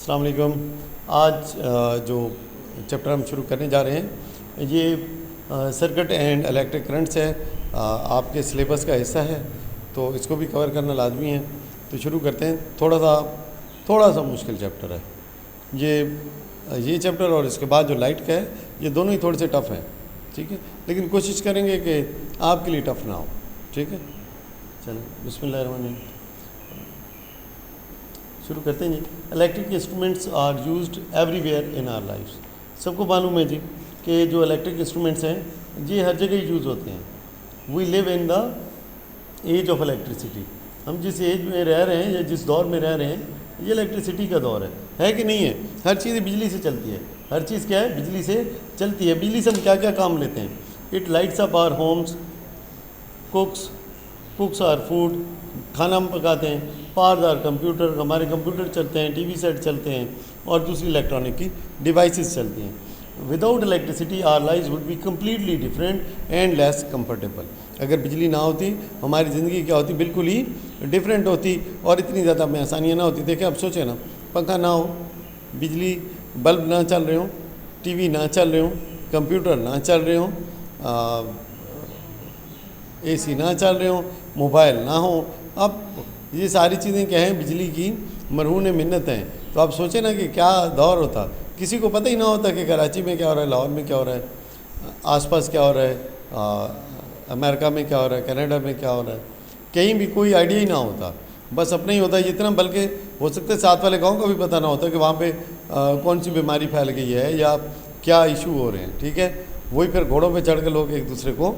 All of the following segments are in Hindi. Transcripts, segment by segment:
अस्सलाम वालेकुम। आज जो चैप्टर हम शुरू करने जा रहे हैं ये सर्किट एंड इलेक्ट्रिक करंट्स है। आपके सिलेबस का हिस्सा है तो इसको भी कवर करना लाजमी है। तो शुरू करते हैं। थोड़ा सा मुश्किल चैप्टर है ये चैप्टर, और इसके बाद जो लाइट का है ये दोनों ही थोड़े से टफ़ हैं, ठीक है, लेकिन कोशिश करेंगे कि आपके लिए टफ़ ना हो, ठीक है। चलें बिस्मिल्लाहिर्रहमानिर्रहीम शुरू करते हैं जी। Electric instruments are used everywhere in our lives. सबको मालूम है जी कि जो इलेक्ट्रिक इंस्ट्रूमेंट्स हैं ये हर जगह यूज़ होते हैं। We live in the age of electricity. हम जिस एज में रह रहे हैं या जिस दौर में रह रहे हैं ये इलेक्ट्रिसिटी का दौर है कि नहीं है। हर चीज़ बिजली से चलती है। हर चीज़ क्या है, बिजली से चलती है। बिजली से हम क्या क्या काम लेते हैं। It lights up our homes, cooks our food, खाना हम पकाते हैं। पावर्स आर कंप्यूटर, हमारे कंप्यूटर चलते हैं, टीवी सेट चलते हैं और दूसरी इलेक्ट्रॉनिक की डिवाइसेस चलती हैं। Without electricity our lives would be completely different and less comfortable. अगर बिजली ना होती हमारी ज़िंदगी क्या होती, बिल्कुल ही डिफरेंट होती और इतनी ज़्यादा में आसानियाँ ना होती। देखिए अब सोचें ना, पंखा ना हो, बिजली बल्ब ना चल रहे हो, टीवी ना चल रहे हो, कंप्यूटर ना चल रहे हो, एसी ना चल रहे हो, मोबाइल ना हो। अब ये सारी चीज़ें क्या हैं, बिजली की मरहून मिन्नत हैं। तो आप सोचें ना कि क्या दौर होता। किसी को पता ही ना होता कि कराची में क्या हो रहा है, लाहौर में क्या हो रहा है, आसपास क्या हो रहा है, अमेरिका में क्या हो रहा है, कनाडा में क्या हो रहा है, कहीं भी कोई आइडिया ही ना होता। बस अपना ही होता है इतना, बल्कि हो सकता है साथ वाले गाँव का भी पता ना होता कि वहाँ पर कौन सी बीमारी फैल गई है या क्या इशू हो रहे हैं, ठीक है। वही फिर घोड़ों पर चढ़ के लोग एक दूसरे को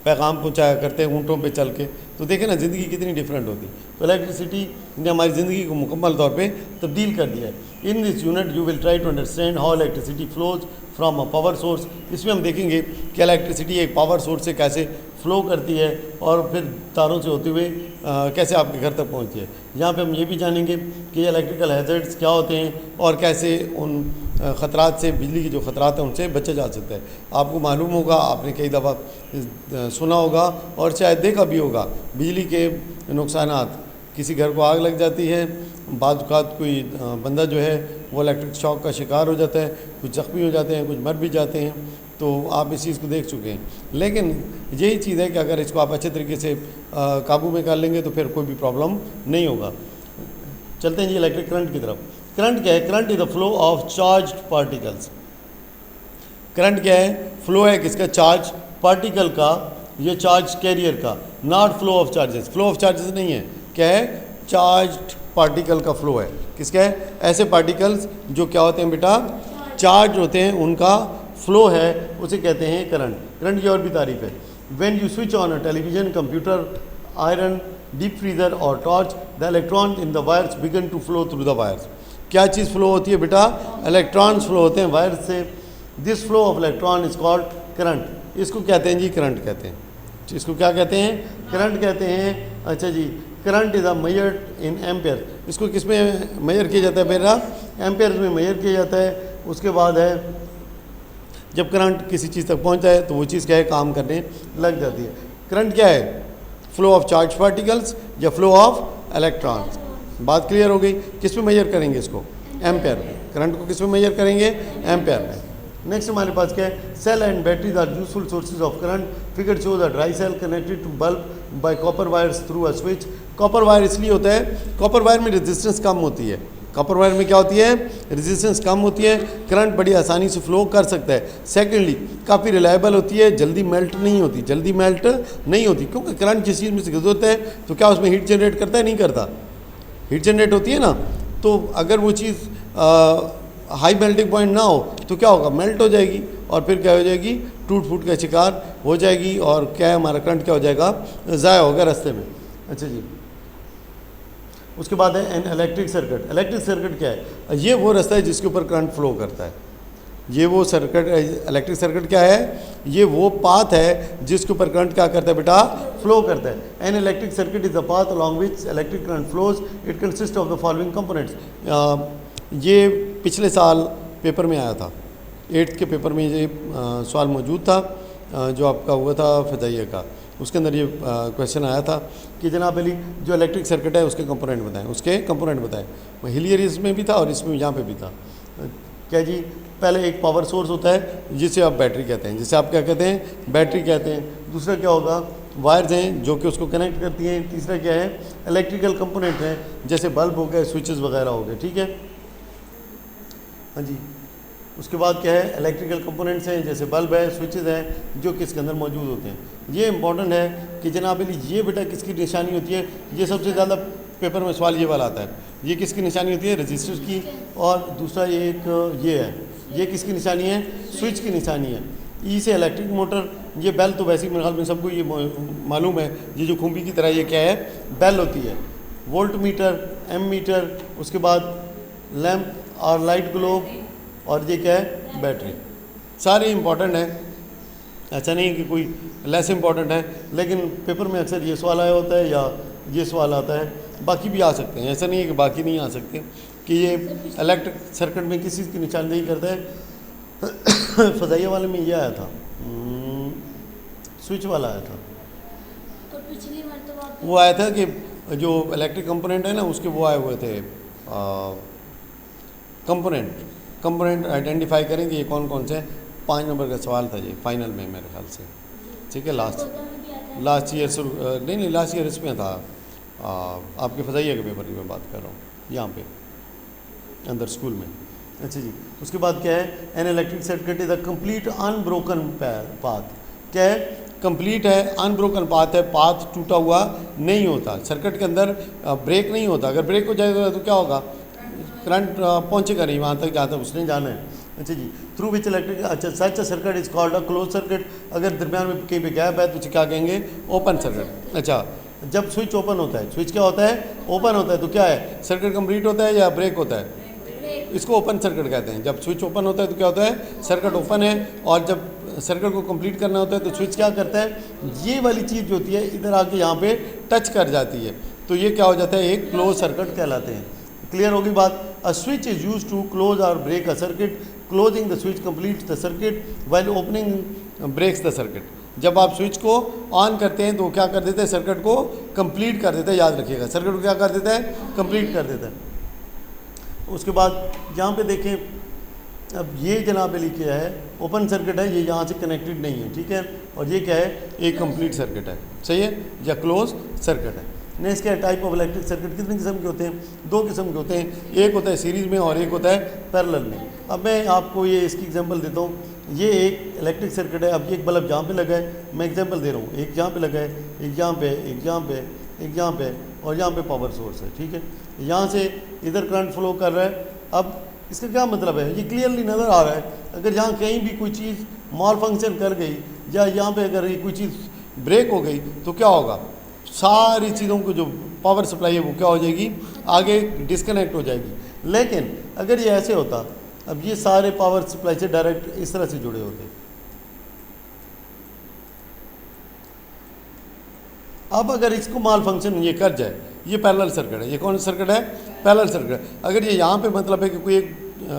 पैगाम पहुँचाया करते हैं ऊँटों पे चल के। तो देखें ना ज़िंदगी कितनी डिफरेंट होती। तो इलेक्ट्रिसिटी ने हमारी ज़िंदगी को मुकम्मल तौर पे तब्दील कर दिया है। In this unit you will try to understand how electricity flows from a power source. इसमें हम देखेंगे कि इलेक्ट्रिसिटी एक पावर सोर्स से कैसे फ़्लो करती है और फिर तारों से होते हुए कैसे आपके घर तक पहुँचती है। यहाँ पर हम ये भी जानेंगे कि इलेक्ट्रिकल हैज़र्ड्स क्या होते हैं और कैसे उन ख़तरात से, बिजली के जो ख़तरात हैं उनसे बचा जा सकता है। आपको मालूम होगा, आपने कई दफ़ा सुना होगा और शायद देखा भी होगा, बिजली के नुकसानात। किसी घर को आग लग जाती है, बाद औक़ात कोई बंदा जो है वो इलेक्ट्रिक शॉक का शिकार हो जाता है, कुछ ज़ख्मी हो जाते हैं, कुछ मर भी जाते हैं। तो आप इस चीज़ को देख चुके हैं। लेकिन यही चीज़ है कि अगर इसको आप अच्छे तरीके से काबू में कर लेंगे तो फिर कोई भी प्रॉब्लम नहीं होगा। चलते हैं जी इलेक्ट्रिक करंट की तरफ। करंट क्या है? Current is the flow of charge particles. Current क्या है? फ्लो है किसका? चार्ज पार्टिकल का, ये चार्ज कैरियर का, not flow of charges. Flow of charges नहीं है, क्या है? चार्ज पार्टिकल का फ्लो है। किसका है? ऐसे पार्टिकल्स जो क्या होते हैं बेटा, चार्ज होते हैं, उनका फ्लो है, उसे कहते हैं करंट। करंट की और भी तारीफ है। When you switch on a television, computer, iron, deep freezer और torch, the electron in the wires began to flow through the wires. क्या चीज़ फ्लो होती है बेटा? इलेक्ट्रॉन्स फ्लो होते हैं वायर्स से। This flow of electron is called current. इसको कहते हैं जी करंट कहते हैं। इसको क्या कहते हैं? करंट कहते हैं। अच्छा जी, current is a measured in ampere. इसको किस में मेजर किया जाता है बेटा? एम्पेयर में मेजर किया जाता है। उसके बाद है जब करंट किसी चीज़ तक पहुंचता है तो वो चीज़ क्या है, काम करने लग जाती है। करंट क्या है? फ्लो ऑफ चार्ज पार्टिकल्स या फ्लो ऑफ इलेक्ट्रॉन्स। बात क्लियर हो गई। किस में मेजर करेंगे इसको? एम्पेयर में। करंट को किस में मेजर करेंगे? एम्पेयर में। नेक्स्ट हमारे पास क्या है? Cell and batteries are useful sources of current. Figure shows a dry cell connected to bulb by copper wires through a switch. Copper wire इसलिए होता है, कॉपर वायर में रेजिस्टेंस कम होती है। कॉपर वायर में क्या होती है? रेजिस्टेंस कम होती है, करंट बड़ी आसानी से फ्लो कर सकता है। सेकेंडली काफ़ी रिलायबल होती है, जल्दी मेल्ट नहीं होती, क्योंकि करंट जिस चीज़ में से गुजरता है तो क्या उसमें हीट जनरेट करता है? नहीं करता। हीट जनरेट होती है ना, तो अगर वो चीज़ हाई मेल्टिंग पॉइंट ना हो तो क्या होगा? मेल्ट हो जाएगी और फिर क्या हो जाएगी? टूट फूट का शिकार हो जाएगी और क्या है, हमारा करंट क्या हो जाएगा? ज़ाया होगा रास्ते में। अच्छा जी, उसके बाद है N electric circuit. Electric circuit क्या है? ये वो रास्ता है जिसके ऊपर करंट फ्लो करता है। ये वो सर्किट, इलेक्ट्रिक सर्किट क्या है? ये वो पाथ है जिसके ऊपर करंट क्या करता है बेटा? फ्लो करता है। N electric circuit is the path along which electric current flows. It consist of the following components. ये पिछले साल पेपर में आया था, 8th के पेपर में ये सवाल मौजूद था जो आपका हुआ था फ़िज़ाइया का। उसके अंदर ये क्वेश्चन आया था कि जनाब अली जो इलेक्ट्रिक सर्किट है उसके कंपोनेंट बताएं। हिलियरिस में भी था और इसमें यहाँ पे भी था। क्या जी, पहले एक पावर सोर्स होता है जिसे आप बैटरी कहते हैं, जिसे आप क्या कहते हैं, बैटरी कहते हैं। दूसरा क्या होगा, वायर्स हैं जो कि उसको कनेक्ट करती हैं। तीसरा क्या है, इलेक्ट्रिकल कंपोनेंट हैं जैसे बल्ब हो गए, स्विचेस वगैरह हो गए, ठीक है। हाँ जी, उसके बाद क्या है, इलेक्ट्रिकल कंपोनेंट्स हैं जैसे बल्ब है, स्विचेस हैं जो कि इसके अंदर मौजूद होते हैं। ये इंपॉर्टेंट है कि जनाब ये बेटा किसकी निशानी होती है, ये सबसे ज़्यादा पेपर में सवाल ये वाला आता है। ये किसकी निशानी होती है, रजिस्टर की। और दूसरा ये एक ये है, ये किसकी निशानी है, स्विच की निशानी है। ई से इलेक्ट्रिक मोटर, ये बेल तो वैसे ही मेरे ख्याल में सबको ये मालूम है, ये जो खुम्बी की तरह ये क्या है, बेल होती है। वोल्ट मीटर, एम मीटर, उसके बाद लैंप और लाइट ग्लोब, और ये क्या है, बैटरी। सारे इंपॉर्टेंट हैं, ऐसा नहीं कि कोई लेस इंपॉर्टेंट है, लेकिन पेपर में अक्सर ये सवाल आया होता है या ये सवाल आता है। बाकी भी आ सकते हैं, ऐसा नहीं है कि बाकी नहीं आ सकते। कि ये इलेक्ट्रिक सर्किट में किस चीज़ की निशानदेही करता है। फजाइया वाले में ये आया था, स्विच वाला आया था। और पिछली मरतबा वो आया था कि जो इलेक्ट्रिक कंपोनेंट है ना उसके वो आए हुए थे, कंपोनेंट आइडेंटिफाई करेंगे ये कौन कौन से। 5 नंबर का सवाल था ये फाइनल में मेरे ख्याल से, ठीक है। लास्ट ईयर नहीं लास्ट ईयर इसमें था, आपके फजाइया के पेपर की मैं बात कर रहा हूँ, यहाँ पे अंदर स्कूल में। अच्छा जी, उसके बाद क्या है, N electric circuit is a complete unbroken path. क्या है, कंप्लीट है, अनब्रोकन पाथ है, पाथ टूटा हुआ नहीं होता। सर्किट के अंदर ब्रेक नहीं होता, अगर ब्रेक हो जाएगा तो क्या होगा, करंट पहुँचेगा नहीं वहाँ तक जहाँ तक उसने जाना है। अच्छा जी, थ्रू विच इलेक्ट्रिक, अच्छा such circuit is called a close circuit. अगर दरमियान में कहीं पे गैप है तो उसे क्या कहेंगे, ओपन सर्किट। अच्छा, जब स्विच ओपन होता है, स्विच क्या होता है, ओपन होता है, तो क्या है, सर्किट कंप्लीट होता है या ब्रेक होता है, इसको ओपन सर्किट कहते हैं। जब स्विच ओपन होता है तो क्या होता है, सर्किट ओपन है। और जब सर्किट को कंप्लीट करना होता है तो स्विच क्या करता है, ये वाली चीज़ जो होती है इधर आके यहाँ पे टच कर जाती है, तो ये क्या हो जाता है, एक क्लोज सर्किट कहलाते हैं। क्लियर होगी बात। A switch is use to close और break a circuit. Closing the switch completes the circuit while opening breaks the circuit. जब आप स्विच को ऑन करते हैं तो क्या कर देते हैं, सर्किट को कंप्लीट कर देता है। याद रखिएगा, सर्किट को क्या कर देता है, कंप्लीट कर देता है। उसके बाद यहाँ पे देखें, अब ये जनाब अली क्या है, ओपन सर्किट है, ये यहाँ से कनेक्टेड नहीं है, ठीक है। और ये क्या है, एक कंप्लीट सर्किट है, सही है, या क्लोज सर्किट है। नेक्स्ट क्या है, टाइप ऑफ इलेक्ट्रिक सर्किट कितने किस्म के होते हैं, 2 किस्म के होते हैं। एक होता है सीरीज़ में और एक होता है पैरेलल में। अब मैं आपको ये इसकी एग्जांपल देता हूँ। ये एक इलेक्ट्रिक सर्किट है, अब ये एक बल्ब जहाँ पे लगा है, मैं एग्जांपल दे रहा हूँ, एक जहाँ पे लगा है, एक जहाँ पे, एक जहाँ पे, एक जहाँ पे, और यहाँ पे पावर सोर्स है, ठीक है। यहाँ से इधर करंट फ्लो कर रहा है। अब इसका क्या मतलब है, ये क्लियरली नज़र आ रहा है। अगर यहाँ कहीं भी कोई चीज़ मॉल फंक्शन कर गई या यहाँ पे अगर ये कोई चीज़ ब्रेक हो गई तो क्या होगा, सारी चीज़ों को जो पावर सप्लाई है वो क्या हो जाएगी, आगे डिस्कनेक्ट हो जाएगी। लेकिन अगर ये ऐसे होता, अब ये सारे पावर सप्लाई से डायरेक्ट इस तरह से जुड़े होते। अब अगर इसको माल फंक्शन ये कर जाए, ये पैरेलल सर्किट है। ये कौन सा सर्किट है, पैरेलल सर्किट। अगर ये यहाँ पे मतलब है कि कोई एक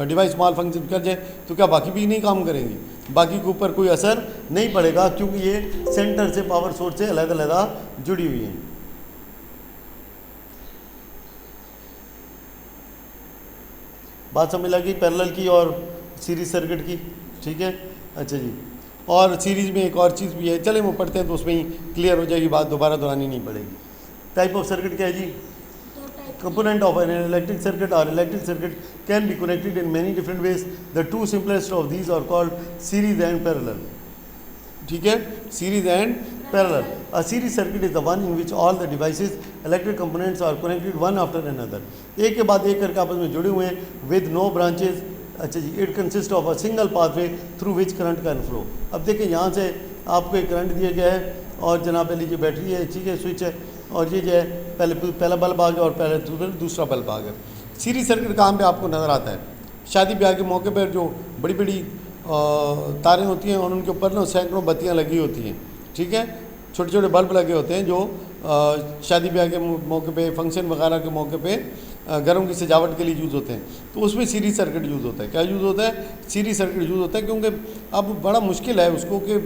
डिवाइस माल फंक्शन कर जाए तो क्या बाकी भी नहीं काम करेंगी, बाकी के ऊपर कोई असर नहीं पड़ेगा, क्योंकि ये सेंटर से पावर सोर्स से अलग-अलग जुड़ी हुई हैं। बात समझ लगी पैरेलल की और सीरीज सर्किट की, ठीक है। अच्छा जी, और सीरीज़ में एक और चीज़ भी है, चले वो पढ़ते हैं तो उसमें ही क्लियर हो जाएगी बात, दोबारा दोहरानी नहीं पड़ेगी। टाइप ऑफ सर्किट क्या है जी, component of an electric circuit or electric circuit can be connected in many different ways. The two simplest of these are called series and parallel. ठीक है, series and parallel. A series circuit is the one in which all the devices, electric components are connected one after another. एक के बाद एक करके आपस में जुड़े हुए हैं with no branches. अच्छा जी, it consists of a single pathway through which current can flow. अब देखिए यहाँ से आपको एक करंट दिया गया है और जनाब लीजिए बैटरी है, ठीक है, स्विच है, और ये जो है पहला बल्ब आ गया और पहले दूसरा बल्ब आ गया। सीरीज सर्किट काम पे आपको नज़र आता है शादी ब्याह के मौके पर, जो बड़ी बड़ी तारें होती हैं और उनके ऊपर ना सैकड़ों बत्तियां लगी होती हैं, ठीक है, छोटे छोटे बल्ब लगे होते हैं जो शादी ब्याह के मौके पे, फंक्शन वगैरह के मौके पे घरों की सजावट के लिए यूज़ होते हैं। तो उसमें सीरीज सर्किट यूज़ होता है। क्या यूज़ होता है, सीरीज सर्किट यूज़ होता है, क्योंकि अब बड़ा मुश्किल है उसको कि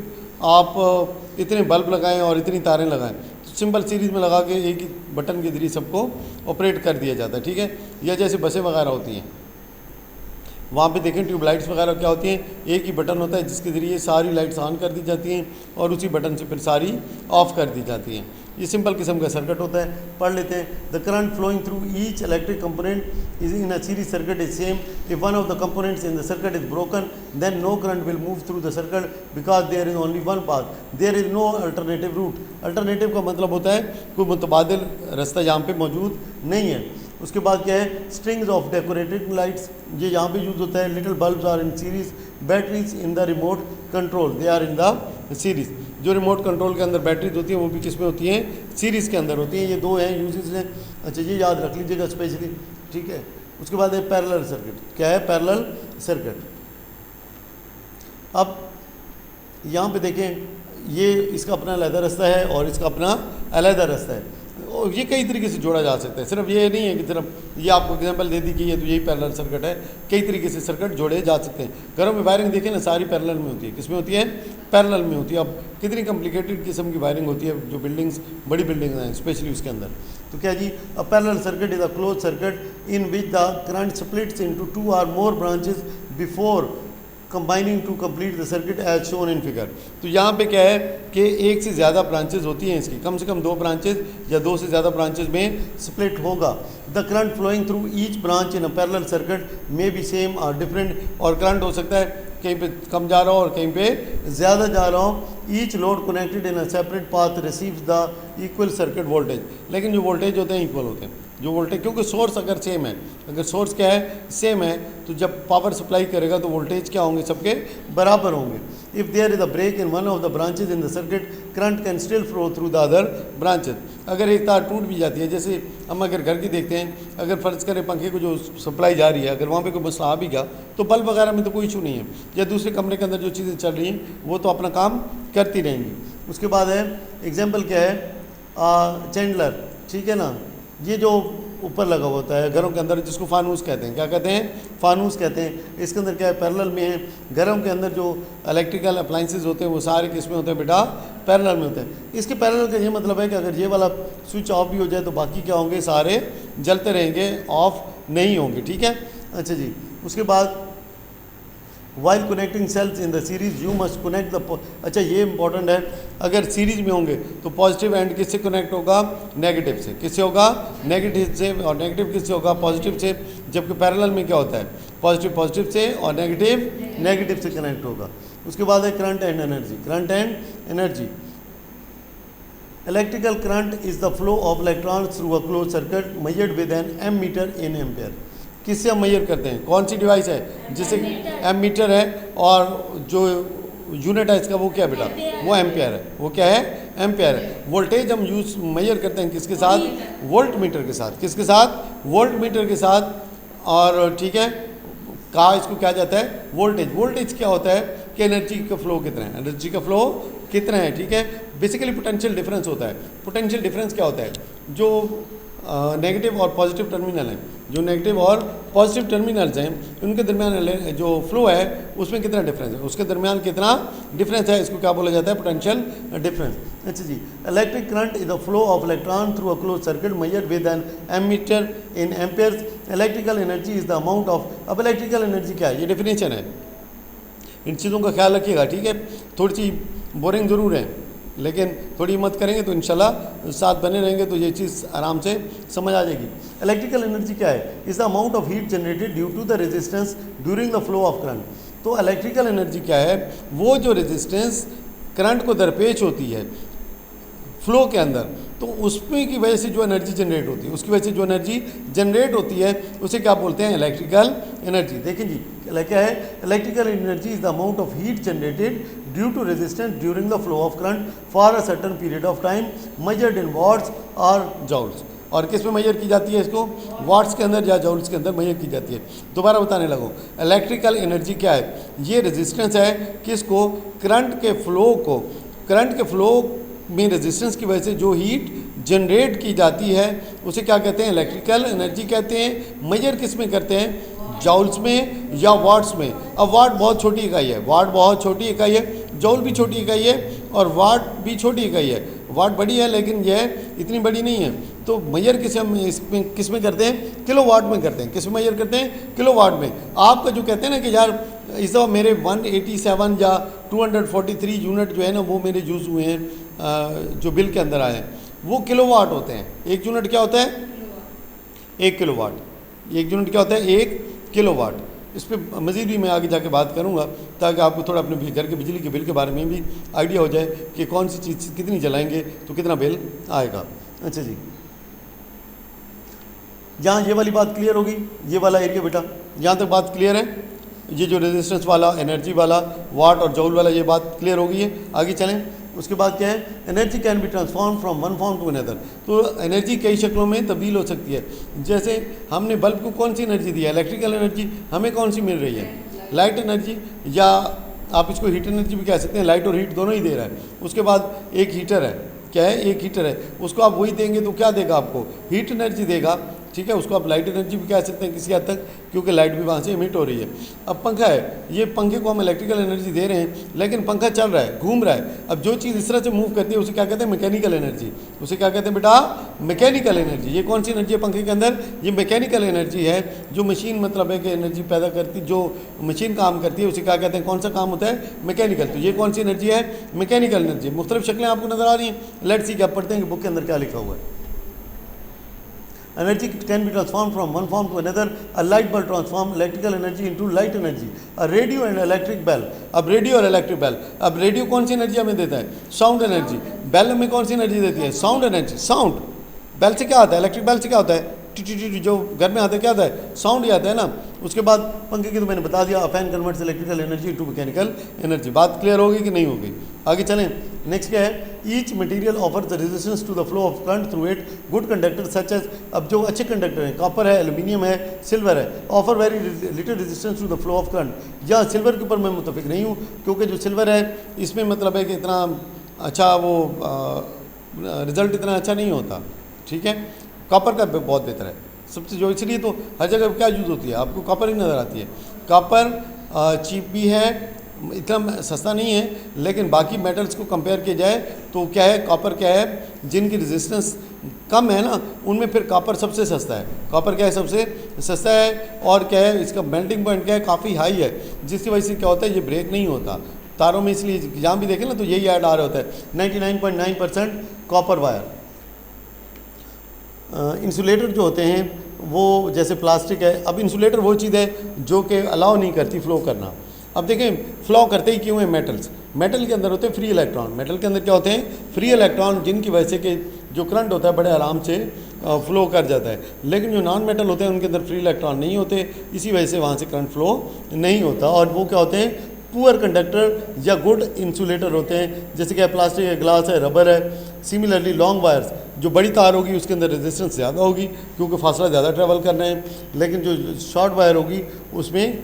आप इतने बल्ब लगाएं और इतनी तारें लगाएं, तो सिंपल सीरीज़ में लगा के एक ही बटन के जरिए सबको ऑपरेट कर दिया जाता है, ठीक है। या जैसे बसें वगैरह होती हैं, वहाँ पे देखें ट्यूबलाइट्स वगैरह क्या होती हैं, एक ही बटन होता है जिसके ज़रिए सारी लाइट्स ऑन कर दी जाती हैं और उसी बटन से फिर सारी ऑफ कर दी जाती हैं। ये सिंपल किस्म का सर्किट होता है, पढ़ लेते हैं। The current flowing through each electric component is in a series circuit is same. If one of the components in the circuit is broken then no current will move through the circuit because there is only one path, there is no alternative route. Alternative का मतलब होता है कोई मुतबादिल रास्ता यहाँ पे मौजूद नहीं है। उसके बाद क्या है, स्ट्रिंग्स ऑफ डेकोरेटेड लाइट्स, ये यहाँ पे यूज़ होता है। Little bulbs are in series, batteries in the remote control, they are in the series. जो रिमोट कंट्रोल के अंदर बैटरीज होती हैं वो भी किस में होती हैं, सीरीज़ के अंदर होती हैं। ये दो हैं यूजेस हैं, अच्छा ये याद रख लीजिएगा स्पेशली, ठीक है। उसके बाद है पैरेलल सर्किट, क्या है पैरेलल सर्किट। अब यहाँ पे देखें, ये इसका अपना अलग रास्ता है और इसका अपना अलग रास्ता है, और ये कई तरीके से जोड़ा जा सकता है। सिर्फ ये नहीं है कि सिर्फ ये आपको एग्जांपल दे दी कि ये तो यही पैरेलल सर्किट है, कई तरीके से सर्किट जोड़े जा सकते हैं। घरों में वायरिंग देखें ना, सारी पैरेलल में होती है, किसमें होती है, पैरेलल में होती है। अब कितनी कॉम्प्लिकेटेड किस्म की वायरिंग होती है, जो बिल्डिंग्स बड़ी बिल्डिंग्स हैं स्पेशली उसके अंदर। तो क्या जी, a parallel circuit is a close circuit in which the current splits into 2 or more branches before combining to complete the circuit as shown in figure. तो यहाँ पे क्या है कि एक से ज़्यादा ब्रांचेज होती हैं इसकी, कम से कम 2 ब्रांचेज या 2 से ज़्यादा ब्रांचेज में स्प्लिट होगा। The current flowing through each branch in a parallel circuit may be same और डिफरेंट, और करंट हो सकता है कहीं पे कम जा रहा हो और कहीं पे ज़्यादा जा रहा हो। Each load connected in a separate path receives the equal circuit voltage, लेकिन जो वोल्टेज होते हैं इक्वल होते हैं, जो वोल्टेज, क्योंकि सोर्स अगर सेम है, अगर सोर्स क्या है सेम है, तो जब पावर सप्लाई करेगा तो वोल्टेज क्या होंगे, सबके बराबर होंगे। If there is a break in one of the branches in the circuit current can still flow through the other branches. अगर एक तार टूट भी जाती है, जैसे हम अगर घर की देखते हैं, अगर फ़र्ज़ करें पंखे को जो सप्लाई जा रही है, अगर वहाँ पे कोई मसला आ भी गया तो बल्ब वगैरह में तो कोई इशू नहीं है, या दूसरे कमरे के अंदर जो चीज़ें चल रही हैं वो तो अपना काम करती रहेंगी। उसके बाद है एग्जाम्पल क्या है, चैंडलर, ठीक है ना, ये जो ऊपर लगा होता है घरों के अंदर, जिसको फानूस कहते हैं, क्या कहते हैं, फानूस कहते हैं। इसके अंदर क्या है, पैरेलल में है। घरों के अंदर जो इलेक्ट्रिकल अप्लाइंसेस होते हैं वो सारे किस में होते हैं बेटा, पैरेलल में होते हैं। इसके पैरेलल का ये मतलब है कि अगर ये वाला स्विच ऑफ भी हो जाए तो बाकी क्या होंगे, सारे जलते रहेंगे, ऑफ नहीं होंगे, ठीक है। अच्छा जी, उसके बाद while connecting cells in the series you must connect the, अच्छा ये इंपॉर्टेंट है, अगर सीरीज में होंगे तो पॉजिटिव एंड किससे कनेक्ट होगा, नेगेटिव से। किससे होगा, नेगेटिव से, और नेगेटिव किससे होगा, पॉजिटिव से। जबकि पैरेलल में क्या होता है, पॉजिटिव पॉजिटिव से और नेगेटिव नेगेटिव से कनेक्ट होगा। उसके बाद है current and energy, current and energy. Electrical current is the flow of electrons through a close circuit measured with an ammeter in ampere. किससे हम मेजर करते हैं, कौन सी डिवाइस है, जैसे एमीटर है, और जो यूनिट है इसका वो क्या है बेटा, वो एम्पियर है, वो क्या है, एम्पियर है। वोल्टेज हम यूज मेजर करते हैं किसके साथ, वोल्ट मीटर के साथ, किसके साथ, वोल्ट मीटर के साथ, और ठीक है, कहा इसको क्या जाता है, वोल्टेज। वोल्टेज क्या होता है कि एनर्जी का फ्लो कितना है, एनर्जी का फ्लो कितना है, ठीक है। बेसिकली पोटेंशियल डिफरेंस होता है। पोटेंशियल डिफरेंस क्या होता है, जो नेगेटिव और पॉजिटिव टर्मिनल हैं, जो नेगेटिव और पॉजिटिव टर्मिनल्स हैं उनके दरमियान जो फ्लो है उसमें कितना डिफरेंस है, उसके दरमियान कितना डिफरेंस है, इसको क्या बोला जाता है, पोटेंशियल डिफरेंस। अच्छा जी, electric current is the flow of electron through a close circuit measured with an ammeter in amperes. Electrical energy is the amount of, अब इलेक्ट्रिकल एनर्जी क्या है, ये डेफिनेशन है, इन चीज़ों का ख्याल रखिएगा, ठीक है। थोड़ी सी बोरिंग ज़रूर है, लेकिन थोड़ी हिम्मत करेंगे तो इंशाल्लाह साथ बने रहेंगे तो ये चीज़ आराम से समझ आ जाएगी। इलेक्ट्रिकल एनर्जी क्या है, is the amount of heat generated due to the resistance during the flow of current. तो इलेक्ट्रिकल एनर्जी क्या है, वो जो रेजिस्टेंस करंट को दरपेश होती है फ्लो के अंदर, तो उसमें की वजह से जो एनर्जी जनरेट होती है, उसकी वजह से जो एनर्जी जनरेट होती है उसे क्या बोलते हैं, इलेक्ट्रिकल एनर्जी। देखें जी क्या है, electrical energy is the amount of heat generated due to resistance during the flow of current for a certain period of time measured in watts और जॉल्स। और किस में मेजर की जाती है, इसको वाट्स के अंदर या जॉल्स के अंदर मेजर की जाती है। दोबारा बताने लगो, इलेक्ट्रिकल एनर्जी क्या है, ये रेजिस्टेंस है किसको, करंट के फ्लो को, करंट के फ्लो में रेजिस्टेंस की वजह से जो हीट जनरेट की जाती है उसे क्या कहते हैं, इलेक्ट्रिकल एनर्जी कहते हैं। मेजर किस में करते हैं, जॉल्स में या वाट्स में। अब वाट बहुत छोटी इकाई है, वाट बहुत छोटी इकाई है, जौल भी छोटी इकाई है और वाट भी छोटी इकाई है। वाट बड़ी है लेकिन यह इतनी बड़ी नहीं है। तो मैयर किसे हम इसमें किस में करते हैं? किलो वाट में करते हैं। किस में मैयर करते हैं? किलो वाट में। आपका जो कहते हैं ना कि यार इस दफ़ा मेरे 187 या 243 यूनिट जो है ना वो मेरे यूज़ हुए हैं, जो बिल के अंदर आए हैं, वो किलो वाट होते हैं। एक यूनिट क्या होता है? 1 किलो वाट। एक यूनिट क्या होता है? 1 किलो वाट। इस पर मज़ीद भी मैं आगे जाके बात करूँगा ताकि आपको थोड़ा अपने घर के बिजली के बिल के बारे में भी आइडिया हो जाए कि कौन सी चीज़ कितनी जलाएंगे तो कितना बिल आएगा। अच्छा जी, यहाँ ये वाली बात क्लियर होगी, ये वाला एरिया बेटा, यहाँ तक बात क्लियर है। ये जो रेजिस्टेंस वाला, एनर्जी वाला, वाट और जौल वाला, ये बात क्लियर हो गई है। आगे चलें। उसके बाद क्या है? Energy can be transform from one form to another. तो एनर्जी कई शक्लों में तब्दील हो सकती है। जैसे हमने बल्ब को कौन सी एनर्जी दी है? Electrical energy. हमें कौन सी मिल रही है? लाइट एनर्जी, या आप इसको हीट एनर्जी भी कह सकते हैं। लाइट और हीट दोनों ही दे रहा है। उसके बाद एक हीटर है, क्या है? एक हीटर है। उसको आप वही देंगे तो क्या देगा आपको? हीट एनर्जी देगा। ठीक है, उसको आप लाइट एनर्जी भी कह सकते हैं किसी हद तक, क्योंकि लाइट भी वहाँ से इमिट हो रही है। अब पंखा है, ये पंखे को हम इलेक्ट्रिकल एनर्जी दे रहे हैं लेकिन पंखा चल रहा है, घूम रहा है। अब जो चीज़ इस तरह से मूव करती है उसे क्या कहते हैं? Mechanical energy. उसे क्या कहते हैं बेटा? Mechanical energy. ये कौन सी एनर्जी है पंखे के अंदर? ये मैकेनिकल एनर्जी है। जो मशीन मतलब है कि एनर्जी पैदा करती, जो मशीन काम करती है उसे क्या कहते हैं? कौन सा काम होता है? मैकेनिकल। तो ये कौन सी एनर्जी है? Mechanical energy. मुख्तलिफ शक्लें आपको नजर आ रही हैं। लेट्स सी, क्या पढ़ते हैं कि बुक के अंदर क्या लिखा हुआ है। Energy can be transformed from one form to another. A light bulb transforms electrical energy into light energy. A radio and electric bell. अब रेडियो और इलेक्ट्रिक बेल। अब रेडियो कौन सी एनर्जी हमें देता है? Sound energy. बेल हमें कौन सी एनर्जी देती है? Sound energy. साउंड बेल से क्या आता है? इलेक्ट्रिक बेल से क्या होता है? टी जो घर में आता है क्या आता है? साउंड ही आता है ना। उसके बाद पंखे की तो मैंने बता दिया, fan converts electrical energy to mechanical energy. बात क्लियर होगी कि नहीं होगी? आगे चलें। नेक्स्ट क्या है? Each material offer the resistance to the flow of current through it. Good conductor such as, अब जो अच्छे कंडक्टर हैं, कॉपर है, एल्यूमिनियम है, सिल्वर है, offer very little resistance to the flow of current. यहाँ सिल्वर के ऊपर मैं मुतफिक नहीं हूँ, क्योंकि जो सिल्वर है इसमें मतलब है कि इतना अच्छा वो रिज़ल्ट इतना अच्छा नहीं होता। ठीक है, कॉपर का बहुत बेहतर है सबसे, जो इसलिए तो हर जगह क्या यूज़ होती है, आपको कॉपर ही नज़र आती है। कॉपर चीप भी है, इतना सस्ता नहीं है, लेकिन बाकी मेटल्स को कंपेयर किया जाए तो क्या है? कॉपर क्या है? जिनकी रेजिस्टेंस कम है ना, उनमें फिर कॉपर सबसे सस्ता है। कॉपर क्या है? सबसे सस्ता है। और क्या है? इसका मेल्टिंग पॉइंट क्या है? काफ़ी हाई है, जिसकी वजह से क्या होता है? ये ब्रेक नहीं होता तारों में। इसलिए जहाँ भी देखें ना तो यही ऐड आ रहा होता है, 99.9% कॉपर वायर। इंसुलेटर जो होते हैं वो जैसे प्लास्टिक है। अब इंसुलेटर वो चीज़ है जो कि अलाउ नहीं करती फ्लो करना। अब देखें फ्लो करते ही क्यों है? मेटल्स, मेटल के अंदर होते हैं फ्री इलेक्ट्रॉन। मेटल के अंदर क्या होते हैं? फ्री इलेक्ट्रॉन, जिनकी वजह से कि जो करंट होता है बड़े आराम से फ्लो कर जाता है। लेकिन जो नॉन मेटल होते हैं उनके अंदर फ्री इलेक्ट्रॉन नहीं होते, इसी वजह से वहाँ से करंट फ्लो नहीं होता। और वो क्या होते हैं? पुअर कंडक्टर या गुड इंसुलेटर होते हैं, जैसे कि प्लास्टिक है, ग्लास है, रबर है। सिमिलरली लॉन्ग वायर्स, जो बड़ी तार होगी उसके अंदर रेजिस्टेंस ज़्यादा होगी क्योंकि फासला ज़्यादा ट्रैवल करना है, लेकिन जो शॉर्ट वायर होगी उसमें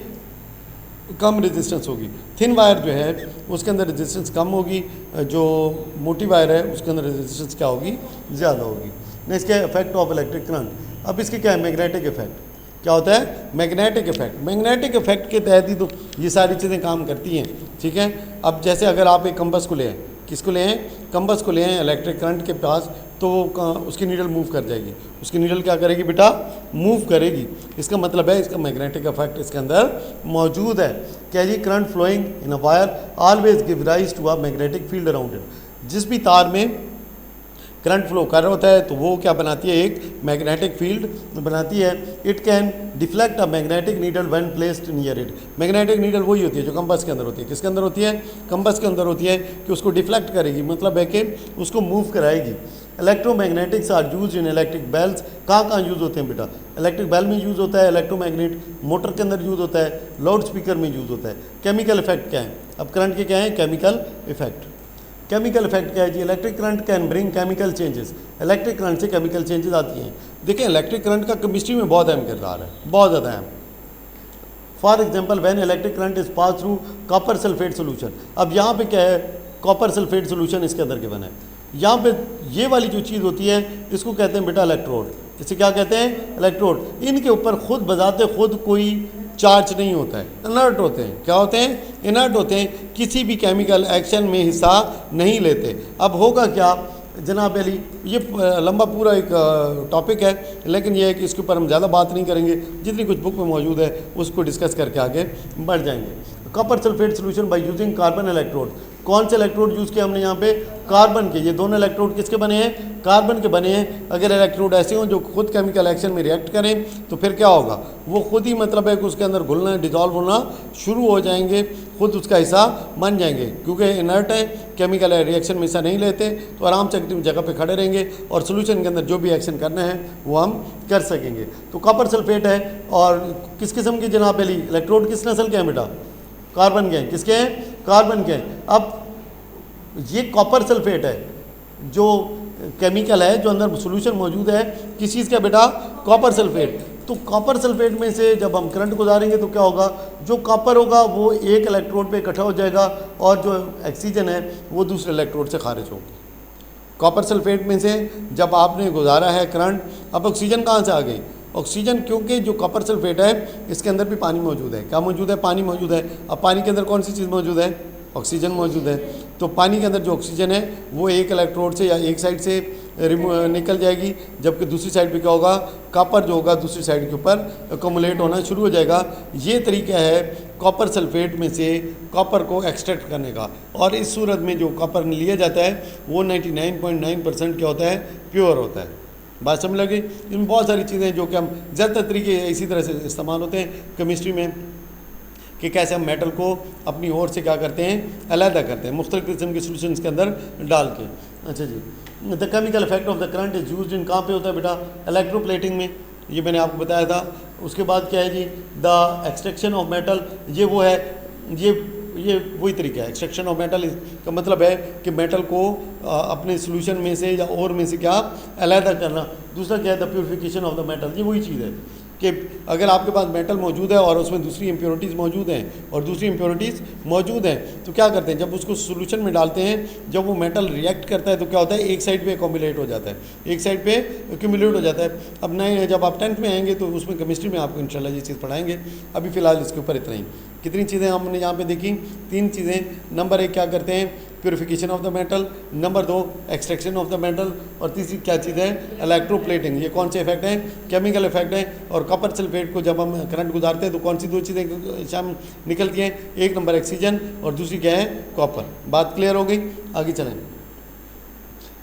कम रेजिस्टेंस होगी। थिन वायर जो है उसके अंदर रेजिस्टेंस कम होगी, जो मोटी वायर है उसके अंदर रेजिस्टेंस क्या होगी? ज़्यादा होगी। नेक्स्ट क्या है? Effect of electric current. अब इसके क्या है? Magnetic effect. क्या होता है? Magnetic effect. मैग्नेटिक इफेक्ट के तहत ही तो ये सारी चीज़ें काम करती हैं। ठीक है, अब जैसे अगर आप एक कंबस को ले आए, किसको ले आए? कंबस को ले आए इलेक्ट्रिक करंट के पास, तो उसकी नीडल मूव कर जाएगी। उसकी नीडल क्या करेगी बेटा? मूव करेगी। इसका मतलब है इसका मैग्नेटिक इफेक्ट इसके अंदर मौजूद है। क्या जी? Current flowing in a wire always give rise to a magnetic field around it. जिस भी तार में करंट फ्लो कर रहा होता है तो वो क्या बनाती है? एक मैग्नेटिक फील्ड बनाती है। It can deflect a magnetic needle when placed near it. Magnetic needle वही होती है जो कंबस के अंदर होती है। किसके अंदर होती है? कंबस के अंदर होती है, कि उसको डिफ्लेक्ट करेगी, मतलब है कि उसको मूव कराएगी। Electromagnetics are use in electric bells. कहाँ कहाँ यूज़ होते हैं बेटा? इलेक्ट्रिक बेल में यूज़ होता है इलेक्ट्रोमैग्नेट, मोटर के अंदर यूज़ होता है, लाउड स्पीकर में यूज़ होता है। केमिकल इफेक्ट क्या है? अब करंट के क्या है? Chemical effect. केमिकल इफेक्ट क्या है जी? Electric current can bring chemical changes. Electric current से केमिकल चेंजेस आती हैं। देखिए इलेक्ट्रिक करंट का केमिस्ट्री में बहुत अहम किरदार है, बहुत ज़्यादा अहम। For example when electric current is pass through copper sulphate solution. अब यहाँ पे क्या है? कॉपर सल्फेट सोल्यूशन इसके अंदर गिवन है। यहाँ पे ये वाली जो चीज़ होती है इसको कहते हैं बेटा इलेक्ट्रोड। इसे क्या कहते हैं? इलेक्ट्रोड। इनके ऊपर खुद बजाते खुद कोई चार्ज नहीं होता है, इनर्ट होते हैं। क्या होते हैं? इनर्ट होते हैं। किसी भी केमिकल एक्शन में हिस्सा नहीं लेते। अब होगा क्या जनाब अली, ये लंबा पूरा एक टॉपिक है, लेकिन ये है कि इसके ऊपर हम ज़्यादा बात नहीं करेंगे, जितनी कुछ बुक में मौजूद है उसको डिस्कस करके आगे बढ़ जाएंगे। Copper sulphate solution by using carbon electrode. कौन से इलेक्ट्रोड यूज़ किए हमने यहाँ पे? कार्बन के। ये दोनों इलेक्ट्रोड किसके बने हैं? कार्बन के बने हैं। अगर इलेक्ट्रोड ऐसे हों जो खुद केमिकल एक्शन में रिएक्ट करें तो फिर क्या होगा? वो खुद ही मतलब है कि उसके अंदर घुलना डिजॉल्व होना शुरू हो जाएंगे, खुद उसका हिस्सा बन जाएंगे, क्योंकि इनर्ट है, केमिकल रिएक्शन में हिस्सा नहीं लेते, तो आराम से एक्टिव जगह पे खड़े रहेंगे और सोल्यूशन के अंदर जो भी एक्शन करना है वो हम कर सकेंगे। तो कॉपर सल्फेट है और किस किस्म की जनाब अली इलेक्ट्रोड किस नस्ल के हैं बेटा? कार्बन के हैं। किसके हैं? कार्बन के हैं। अब ये कॉपर सल्फेट है जो केमिकल है जो अंदर सोल्यूशन मौजूद है, किस चीज़ का बेटा? Copper sulphate. तो कॉपर सल्फेट में से जब हम करंट गुजारेंगे तो क्या होगा? जो कॉपर होगा वो एक इलेक्ट्रोड पे इकट्ठा हो जाएगा और जो ऑक्सीजन है वो दूसरे इलेक्ट्रोड से खारिज होगी। कॉपर सल्फेट में से जब आपने गुजारा है करंट, अब ऑक्सीजन कहाँ से आ गई? ऑक्सीजन, क्योंकि जो कॉपर सल्फेट है इसके अंदर भी पानी मौजूद है। क्या मौजूद है? पानी मौजूद है। अब पानी के अंदर कौन सी चीज़ मौजूद है? ऑक्सीजन मौजूद है। तो पानी के अंदर जो ऑक्सीजन है वो एक इलेक्ट्रोड से या एक साइड से निकल जाएगी, जबकि दूसरी साइड पे क्या होगा? कॉपर जो होगा दूसरी साइड के ऊपर अकोमुलेट होना शुरू हो जाएगा। ये तरीका है कॉपर सल्फेट में से कॉपर को एक्सट्रैक्ट करने का, और इस सूरत में जो कॉपर लिया जाता है वो 99.9% क्या होता है? प्योर होता है। बात समझ लगी? इनमें बहुत सारी चीज़ें जो कि हम ज़्यादातर तरीके इसी तरह से इस्तेमाल होते हैं केमिस्ट्री में, कि कैसे हम मेटल को अपनी ओर से क्या करते हैं? अलहदा करते हैं मुख्तलिफ किस्म के सोल्यूशन के अंदर डाल के। अच्छा जी, the chemical effect of the current is used in कहाँ पे होता है बेटा? इलेक्ट्रोप्लेटिंग में। ये मैंने आपको बताया था। उसके बाद क्या है जी? The extraction of metal. ये वो है, ये वही तरीका है। एक्सट्रैक्शन ऑफ मेटल का मतलब है कि मेटल को अपने सोल्यूशन में से या और में से क्या अलहदा करना। दूसरा क्या है? The purification of the metal. ये वही चीज़ है कि अगर आपके पास मेटल मौजूद है और उसमें दूसरी इम्प्योरिटीज़ मौजूद हैं और दूसरी इम्प्योरिटीज़ मौजूद हैं, तो क्या करते हैं? जब उसको सोल्यूशन में डालते हैं, जब वो मेटल रिएक्ट करता है तो क्या होता है? एक साइड पे अकोमुलेट हो जाता है, एक साइड पे एक्यूमुलेट हो जाता है। अब नए जब आप 10th में आएंगे तो उसमें केमिस्ट्री में आपको इंशाल्लाह ये चीज़ पढ़ाएंगे। अभी फ़िलहाल इसके ऊपर इतना ही। कितनी चीज़ें हमने यहाँ पे देखी? 3 चीज़ें। नंबर 1 क्या करते हैं? Purification of the metal. Number 2 extraction of the metal. और तीसरी क्या चीज़ है? इलेक्ट्रोप्लेटिंग। ये कौन से इफेक्ट हैं? केमिकल इफेक्ट हैं। और कॉपर सल्फेट को जब हम करंट गुजारते हैं तो कौन सी 2 चीज़ें शाम निकलती हैं? एक नंबर ऑक्सीजन और दूसरी क्या है? कॉपर। बात क्लियर हो गई? आगे चलें।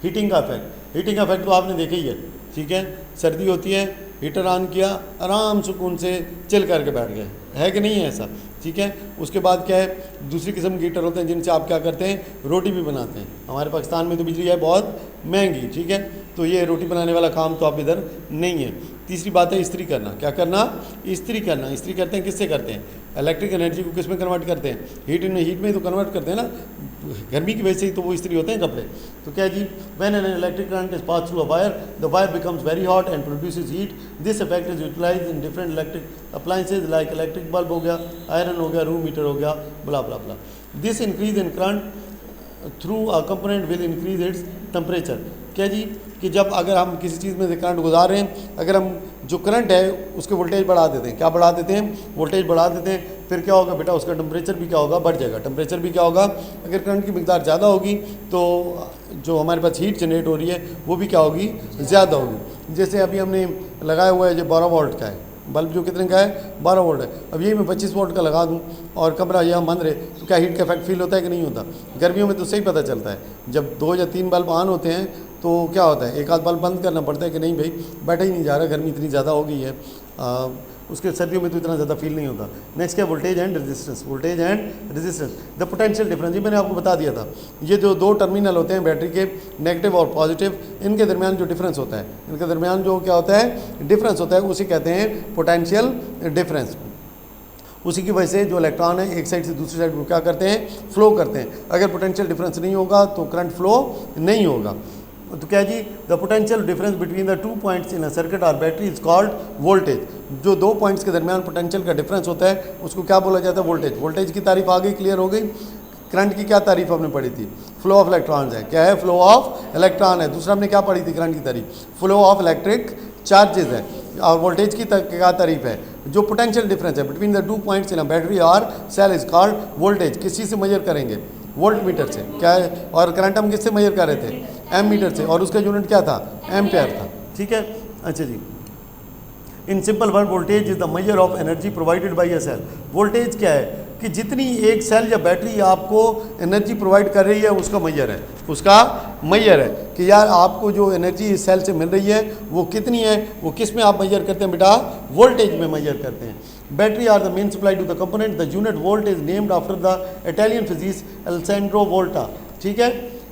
हीटिंग का इफेक्ट। हीटिंग का इफेक्ट तो आपने देखा ही है, ठीक है? सर्दी होती है, हीटर ऑन किया, आराम सुकून से चिल करके बैठ गए, है कि नहीं है ऐसा? ठीक है। उसके बाद क्या है? दूसरी किस्म के हीटर होते हैं जिनसे आप क्या करते हैं? रोटी भी बनाते हैं। हमारे पाकिस्तान में तो बिजली है बहुत महंगी, ठीक है, तो ये रोटी बनाने वाला काम तो आप इधर नहीं है। तीसरी बात है इस्त्री करना। क्या करना? इस्त्री करना। इस्त्री करते हैं किससे करते हैं? इलेक्ट्रिक एनर्जी को किस में कन्वर्ट करते हैं? हीट में तो कन्वर्ट करते हैं ना, गर्मी की वजह से ही तो वो इस्त्री होते हैं कपड़े। तो क्या जी? When an electric current is pass through a wire, the wire becomes very hot and produces heat. This effect is utilized in different electric appliances like electric bulb हो गया, आयरन हो गया, रूम हीटर हो गया, blah blah blah. This increase in current through a component will increase its temperature. क्या जी? कि जब अगर हम किसी चीज़ में से करंट गुजार रहे हैं, अगर हम जो करंट है उसके वोल्टेज बढ़ा देते हैं, क्या बढ़ा देते हैं? वोल्टेज बढ़ा देते हैं, फिर क्या होगा बेटा? उसका टेम्परेचर भी क्या होगा? बढ़ जाएगा। टेम्परेचर भी क्या होगा? अगर करंट की मिकदार ज़्यादा होगी तो जो हमारे पास हीट जनरेट हो रही है वो भी क्या होगी? ज़्यादा होगी। जैसे अभी हमने लगाया हुआ है जो 12 वोल्ट का है बल्ब, जो कितने का है? 12 वोल्ट है। अब यही मैं 25 वोल्ट का लगा दूं और कमरा यहाँ बंद रहे तो क्या हीट का इफेक्ट फील होता है कि नहीं होता? गर्मियों में तो सही पता चलता है, जब 2 या 3 बल्ब ऑन होते हैं तो क्या होता है? एक आध बल्ब बंद करना पड़ता है कि नहीं भाई बैठा ही नहीं जा रहा, गर्मी इतनी ज़्यादा हो गई है। उसके सर्दियों में तो इतना ज़्यादा फील नहीं होता। नेक्स्ट क्या? Voltage and resistance. Voltage and resistance, the potential difference. ये मैंने आपको बता दिया था। ये जो 2 टर्मिनल होते हैं बैटरी के, नेगेटिव और पॉजिटिव, इनके दरमियान जो डिफरेंस होता है, इनके दरमियान जो क्या होता है? डिफरेंस होता है, उसे कहते हैं पोटेंशियल डिफरेंस। उसी की वजह से जो इलेक्ट्रॉन है एक साइड से दूसरी साइड को क्या करते हैं? फ्लो करते हैं। अगर पोटेंशियल डिफरेंस नहीं होगा तो करंट फ्लो नहीं होगा। तो क्या जी? The potential difference between the 2 points in a circuit और बैटरी इज कॉल्ड वोल्टेज। जो 2 पॉइंट्स के दरमियान पोटेंशियल का डिफरेंस होता है उसको क्या बोला जाता है? वोल्टेज। वोल्टेज की तारीफ आ गई, क्लियर हो गई। करंट की क्या तारीफ हमने पढ़ी थी? फ्लो ऑफ इलेक्ट्रॉन्स है। क्या है? फ्लो ऑफ इलेक्ट्रॉन है। दूसरा हमने क्या पढ़ी थी करंट की तारीफ? फ्लो ऑफ इलेक्ट्रिक चार्जेस है। और वोल्टेज की क्या तारीफ है? जो पोटेंशियल डिफरेंस है between the 2 points in a battery और सेल इज कॉल्ड वोल्टेज। किस चीज़ से मेजर करेंगे? वोल्ट मीटर से। क्या है? और करंट हम किससे मेजर कर रहे थे? एम मीटर से, और उसका यूनिट क्या था? एम्पेयर था। ठीक है, अच्छा जी। In simple word, voltage is the measure of energy provided by a cell. Voltage क्या है? कि जितनी एक सेल या बैटरी आपको एनर्जी प्रोवाइड कर रही है उसका मेजर है, उसका मेजर है कि यार आपको जो एनर्जी इस सेल से मिल रही है वो कितनी है। वो किस में आप मेजर करते हैं बेटा? वोल्टेज में मेजर करते हैं। Battery are the main supply to the component. The unit volt is named after the Italian physicist Alessandro Volta. ठीक है,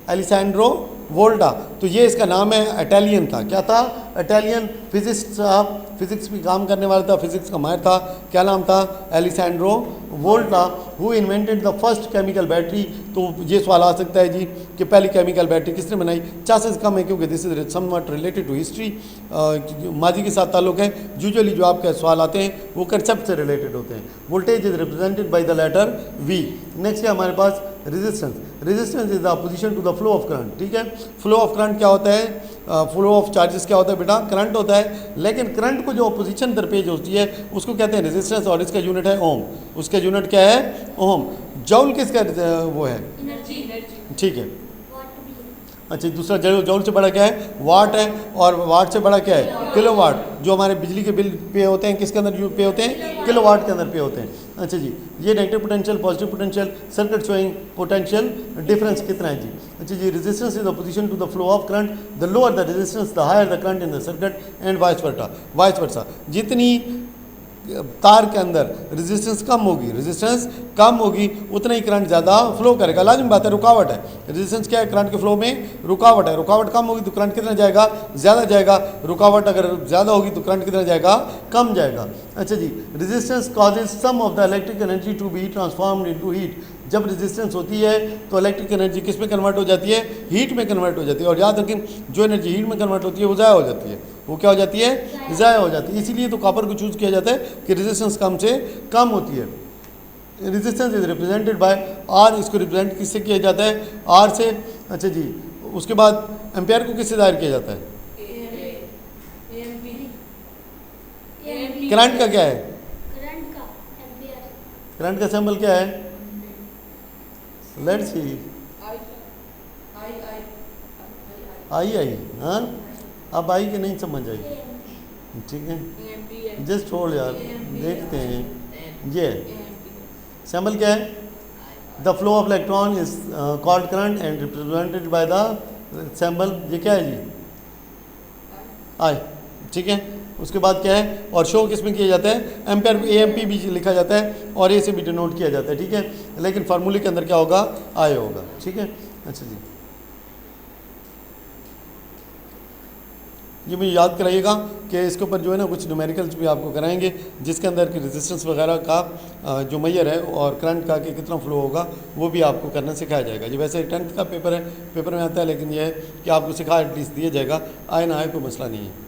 एलेसैंड्रो वोल्टा। तो ये इसका नाम है, इटालियन था। क्या था? इटालियन फिजिस्ट साहब, फिजिक्स भी काम करने वाला था, फिजिक्स का माहिर था। क्या नाम था? Alessandro Volta. Who invented the first chemical battery. तो ये सवाल आ सकता है जी कि पहली केमिकल बैटरी किसने बनाई? चांसेस कम है क्योंकि this is something related to history, माजी के साथ ताल्लुक है। यूजुअली जो आपके सवाल आते हैं वो कंसेप्ट से रिलेटेड होते हैं। Voltage is represented by the letter V. Next है हमारे पास resistance. Resistance is the opposition to the flow of current. ठीक है, फ्लो ऑफ करंट क्या होता है? फ्लो ऑफ चार्जेस क्या होता है बेटा? करंट होता है। लेकिन करंट को जो अपोजिशन दरपेश होती है उसको कहते हैं रेजिस्टेंस, और इसका यूनिट है ओम। उसका यूनिट क्या है? ओम। जौल किसका वो है? एनर्जी। ठीक है, वाट भी है। अच्छा। दूसरा जौल से बड़ा क्या है? वाट है। और वाट से बड़ा क्या है? किलोवाट। जो हमारे बिजली के बिल पे होते हैं किसके अंदर पे होते हैं? किलोवाट के अंदर पे होते हैं। अच्छा जी, ये negative potential, positive potential, circuit showing potential difference कितना है जी। अच्छा जी, resistance is opposition to the flow of current. The lower the resistance the higher the current in the circuit and vice versa. जितनी तार के अंदर रेजिस्टेंस कम होगी, रेजिस्टेंस कम होगी, उतना ही करंट ज़्यादा फ्लो करेगा। लाजिम बात है, रुकावट है। रेजिस्टेंस क्या है? करंट के फ्लो में रुकावट है। रुकावट कम होगी तो करंट कितना जाएगा? ज़्यादा जाएगा। रुकावट अगर ज़्यादा होगी तो करंट कितना जाएगा? कम जाएगा। अच्छा जी, resistance causes some of the electric energy to be transformed into heat. जब रेजिस्टेंस होती है तो इलेक्ट्रिक एनर्जी किस में कन्वर्ट हो जाती है? हीट में कन्वर्ट हो जाती है। और याद रखें, जो एनर्जी हीट में कन्वर्ट होती है वो ज़ाया हो जाती है। वो क्या हो जाती है? ज़ाया हो जाती है। इसीलिए तो कॉपर को चूज़ किया जाता है कि रेजिस्टेंस कम से कम होती है। Resistance is represented by R. इसको रिप्रेजेंट किससे किया जाता है? आर से। अच्छा जी, उसके बाद एम्पेयर को किससे जाहिर किया जाता है? करंट का क्या है? करंट का एम्पियर। करंट का सिंबल क्या है? Let's see. आई। हाँ, अब आई कि नहीं समझ आई? ठीक है, जस्ट होल्ड यार, देखते हैं। ये सिंबल क्या है? The flow of electron is called current and represented by the symbol. ये क्या है जी? आई। ठीक है, उसके बाद क्या है? और शो किस में किया जाता है? एम्पेयर। AMP भी लिखा जाता है और ए से भी डिनोट किया जाता है। ठीक है, लेकिन फार्मूले के अंदर क्या होगा? आई होगा। ठीक है, अच्छा जी, ये मुझे याद कराइएगा कि इसके ऊपर जो है ना कुछ न्यूमेरिकल्स भी आपको कराएंगे जिसके अंदर की रेजिस्टेंस वगैरह का जो मेजर है और करंट का कि कितना फ्लो होगा वो भी आपको करना सिखाया जाएगा। ये वैसे 10th का पेपर है, पेपर में आता है, लेकिन ये है कि आपको सिखा एटलीस्ट दिया जाएगा। आए ना आए कोई मसला नहीं है।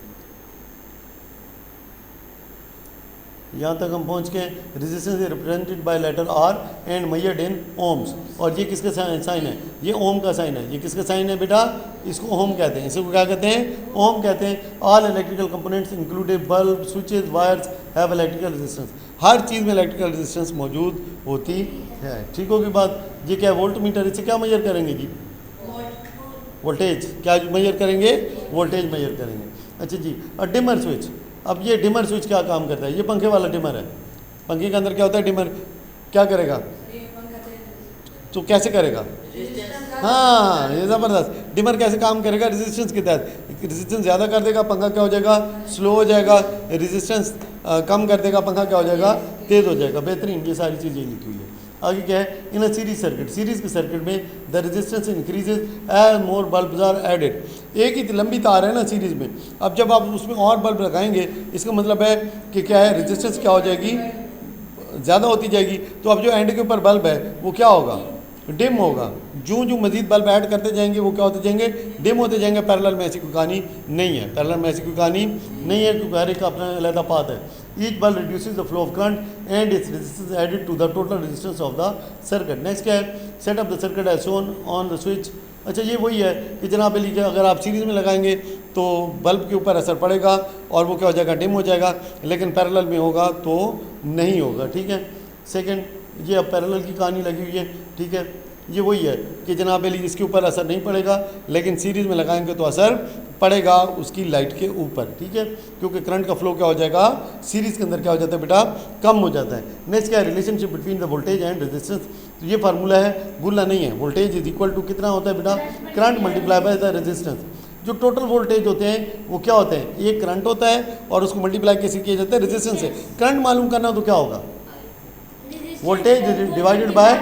यहाँ तक हम पहुँच के resistance is represented by letter R and measured in ohms. और ये किसका साइन है? ये ओम का साइन है। ये किसका साइन है बेटा? इसको ओम कहते हैं। इसको क्या कहते हैं? ओम कहते हैं। All electrical components included bulb, switches, wires have electrical resistance. हर चीज़ में इलेक्ट्रिकल रेजिस्टेंस मौजूद होती है। ठीक होगी बात? ये क्या है? Volt meter. इससे क्या मेजर करेंगे जी? वोल्टेज। क्या मेजर करेंगे? वोल्टेज मेजर करेंगे। अच्छा जी, और डिमर स्विच। अब ये डिमर स्विच क्या काम करता है? ये पंखे वाला डिमर है। पंखे के अंदर क्या होता है? डिमर क्या करेगा? तो कैसे करेगा? हाँ, ये ज़बरदस्त। डिमर कैसे काम करेगा? रेजिस्टेंस के तहत। रेजिस्टेंस ज़्यादा कर देगा, पंखा क्या हो जाएगा? स्लो हो जाएगा। रेजिस्टेंस कम कर देगा, पंखा क्या हो जाएगा? तेज़ हो जाएगा। बेहतरीन, ये सारी चीज़ें लिखी हुई है। आगे क्या है? In a series circuit. Series के सर्किट में the resistance increases as more bulbs are added. एक ही लंबी तार है ना सीरीज में, अब जब आप उसमें और बल्ब लगाएंगे इसका मतलब है कि क्या है? रेजिस्टेंस क्या हो जाएगी? ज़्यादा होती जाएगी। तो अब जो एंड के ऊपर बल्ब है वो क्या होगा? डिम होगा। जो जो मजीद बल्ब ऐड करते जाएंगे वो क्या होते जाएंगे? डिम होते जाएंगे। पैरेलल में ऐसी कोई कहानी नहीं है। पैरेलल में ऐसी कोई कहानी नहीं है क्योंकि हर एक का अपना अलग पाथ है। Each bulb reduces the flow of current and its resistance added to the total resistance of the circuit. Next क्या है? Set up the circuit as shown on the switch अच्छा ये वही है कि जनाब अली कि अगर आप सीरीज़ में लगाएंगे तो बल्ब के ऊपर असर पड़ेगा और वो क्या हो जाएगा, डिम हो जाएगा, लेकिन पैरेलल में होगा तो नहीं होगा। ठीक है। सेकंड, ये अब पैरेलल की कहानी लगी हुई है। ठीक है, ये वही है कि जनाब अली इसके ऊपर असर नहीं पड़ेगा, लेकिन सीरीज़ में लगाएंगे तो असर पड़ेगा उसकी लाइट के ऊपर। ठीक है, क्योंकि करंट का फ्लो क्या हो जाएगा, सीरीज़ के अंदर क्या हो जाता है बेटा, कम हो जाता है। नेक्स्ट क्या है, relationship between the voltage and resistance. तो ये फार्मूला है, भूलना नहीं है। वोल्टेज इज इक्वल टू कितना होता है बेटा, current multiply by the resistance. जो टोटल वोल्टेज होते हैं वो क्या होते हैं, एक करंट होता है और उसको मल्टीप्लाई कैसे किया जाता है, रेजिस्टेंस से। करंट मालूम करना हो तो क्या होगा, वोल्टेज डिवाइडेड बाय,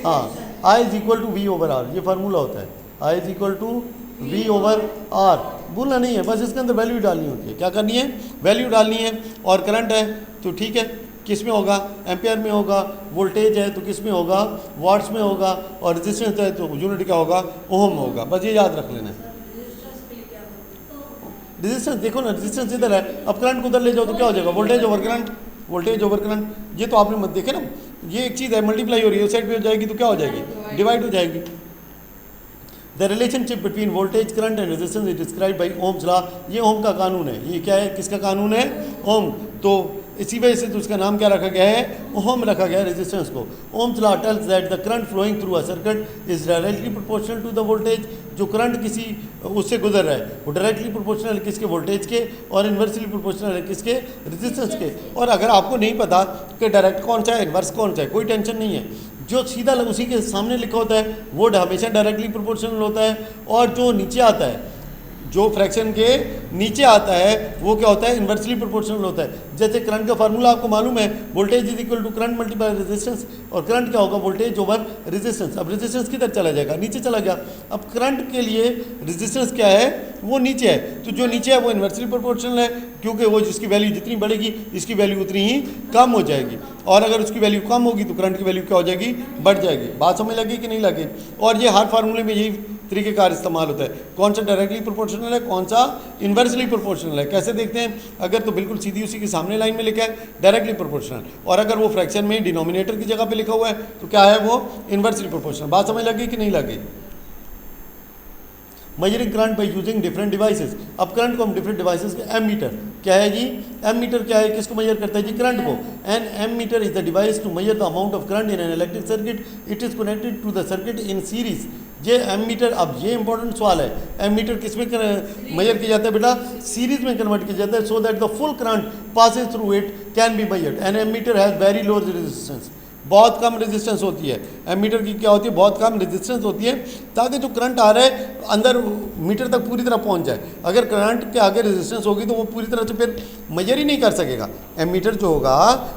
हाँ, I is equal to V over R, ये फार्मूला होता है। I is equal to V over R, भूलना नहीं है, बस इसके अंदर वैल्यू डालनी होती है। क्या करनी है, वैल्यू डालनी है। और करंट है तो ठीक है, किस में होगा, एम्पेयर में होगा। वोल्टेज है तो किस में होगा, वाट्स में होगा। और रेजिस्टेंस है तो यूनिट क्या होगा, ओम में होगा। बस ये याद रख लेना है। रेजिस्टेंस देखो ना, रेजिस्टेंस इधर है, अब करंट को उधर ले जाओ तो क्या हो जाएगा, voltage over current, voltage over current. ये तो आपने मत देखे ना, ये एक चीज़ है, मल्टीप्लाई हो रही है, उस साइड पे हो जाएगी तो क्या हो जाएगी, डिवाइड हो जाएगी। The relationship between voltage current and resistance is describe by Ohm's law. ये ओम का कानून है। ये क्या है, किसका कानून है, ओम। तो इसी वजह से तो उसका नाम क्या रखा गया है, ओम रखा गया है रेजिस्टेंस को। Ohm's law tells that the current flowing through a circuit is directly proportional to the voltage. जो करंट किसी उससे गुजर रहा है वो डायरेक्टली प्रोपोर्शनल है किसके, वोल्टेज के, और इन्वर्सली प्रोपोर्शनल है किसके, रेजिस्टेंस के। और अगर आपको नहीं पता कि डायरेक्ट कौन सा है, इन्वर्स कौन सा है, कोई टेंशन नहीं है। जो सीधा उसी के सामने लिखा होता है वो हमेशा डायरेक्टली प्रोपोर्शनल होता है, और जो नीचे आता है, जो फ्रैक्शन के नीचे आता है वो क्या होता है, इन्वर्सली प्रोपोर्शनल होता है। जैसे करंट का फार्मूला आपको मालूम है, voltage is equal to current multiply resistance, और करंट क्या होगा, वोल्टेज ओवर रेजिस्टेंस। अब रेजिस्टेंस किधर चला जाएगा, नीचे चला गया। अब करंट के लिए रेजिस्टेंस क्या है, वो नीचे है, तो जो नीचे है वो इन्वर्सली प्रोपोर्शनल है, क्योंकि वो जिसकी वैल्यू जितनी बढ़ेगी इसकी वैल्यू उतनी ही कम हो जाएगी। और अगर उसकी वैल्यू कम होगी तो करंट की वैल्यू क्या हो जाएगी, बढ़ जाएगी। बात समझ लगी कि नहीं लगी। और ये हर फार्मूले में यही तरीक़ेकार इस्तेमाल होता है, कौन सा डायरेक्टली प्रोपोर्शनल है, कौन सा इन्वर्सली प्रोपोर्शनल है। कैसे देखते हैं, अगर तो बिल्कुल सीधी उसी के सामने लाइन में लिखा है डायरेक्टली प्रोपोर्शनल, और अगर वो फ्रैक्शन में डिनोमिनेटर की जगह पे लिखा हुआ है तो क्या है, वो इन्वर्सली प्रोपोर्शनल। बात समझ लगी कि नहीं लगी। Measuring current by using different devices. अब करंट को हम डिफरेंट डिवाइसेस के, एम मीटर क्या है जी, एम मीटर क्या है, किसको मेजर करता है जी, करंट को। An ammeter is the device to measure the amount of current in an electric circuit, it is connected to the circuit in series. ये एम मीटर, अब ये इंपॉर्टेंट सवाल है, एम मीटर किस में मेजर किया जाता है बेटा, सीरीज में कन्वर्ट किया जाता है, so that the full current passes through it can be measured. An ammeter has very low resistance, बहुत कम रेजिस्टेंस होती है। एमीटर की क्या होती है, बहुत कम रेजिस्टेंस होती है, ताकि जो करंट आ रहा है अंदर मीटर तक पूरी तरह पहुंच जाए। अगर करंट के आगे रेजिस्टेंस होगी तो वो पूरी तरह से फिर मेजर ही नहीं कर सकेगा। एमीटर जो होगा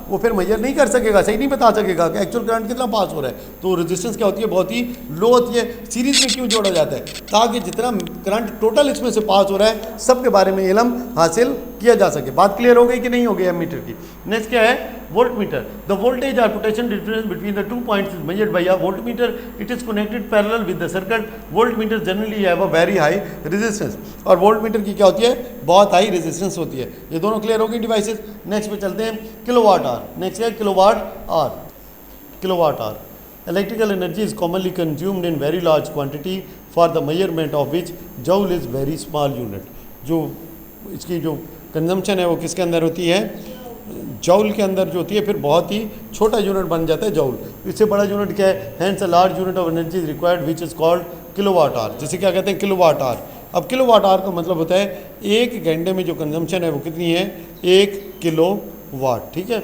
वो फिर मेजर नहीं कर सकेगा, सही नहीं बता सकेगा कि एक्चुअल करंट कितना पास हो रहा है। तो रेजिस्टेंस क्या होती है, बहुत ही लो होती है। सीरीज में क्यों जोड़ा जाता है, ताकि जितना करंट टोटल इसमें से पास हो रहा है सबके बारे में इल्म हासिल किया जा सके। बात क्लियर हो गई कि नहीं हो गई एमीटर की। नेक्स्ट क्या है, वोल्ट मीटर। द वोल्टेज और potential difference between the 2 points is measured by a volt meter, it is connected parallel with the circuit. Volt meter generally have a very high resistance, और वोल्ट मीटर की क्या होती है, बहुत हाई रेजिस्टेंस होती है। ये दोनों क्लियर हो गई डिवाइसेस। नेक्स्ट पे चलते हैं, किलोवाट आवर। नेक्स्ट है kilowatt hour. Kilowatt hour, electrical energy is commonly consumed in very large quantity for the measurement of which joule is very small unit। जो इसकी जो कंजम्पशन है वो किसके अंदर होती है, जौल के अंदर जो होती है, फिर बहुत ही छोटा यूनिट बन जाता है जौल। इससे बड़ा यूनिट क्या है, hence a large unit of energy is required which is called kilowatt hour. जिसे क्या कहते हैं, किलोवाट आवर। अब किलोवाट आवर का मतलब होता है एक घंटे में जो कंजम्पशन है वो कितनी है, 1 किलोवाट। ठीक है,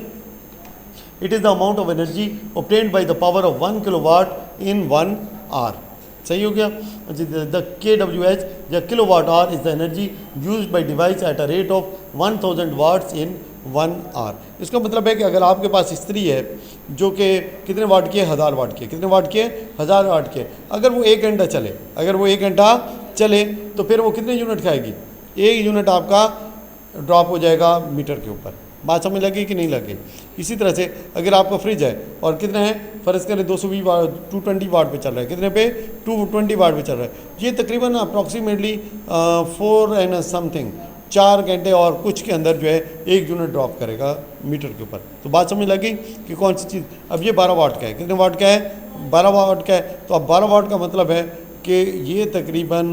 it is the amount of energy obtained by the power of 1 kilowatt in 1 hour. सही हो गया। द KWH या kilowatt hour is the energy used by device at a rate of 1000 watts in 1 hour. इसका मतलब है कि अगर आपके पास इस्त्री है जो कि कितने वाट की है, 1000 वाट की है, कितने वाट की है, 1000 वाट की है, अगर वो 1 घंटा चले, अगर वो 1 घंटा चले तो फिर वो कितने यूनिट खाएगी, 1 यूनिट आपका ड्रॉप हो जाएगा मीटर के ऊपर। बात समझ लगी कि नहीं लगी। इसी तरह से अगर आपका फ्रिज है और कितने हैं, फ़र्ज़ करें 220 वाट 220 वाट पे चल रहा है, कितने पे 220 वाट पे चल रहा है, ये तकरीबन अप्रॉक्सीमेटली 4 एंड समथिंग 4 घंटे और कुछ के अंदर जो है 1 यूनिट ड्रॉप करेगा मीटर के ऊपर। तो बात समझ लगी कि कौन सी चीज़। अब ये 12 वाट का है, कितने वाट का है, 12 वाट का है। तो अब 12 वाट का मतलब है कि ये तकरीबन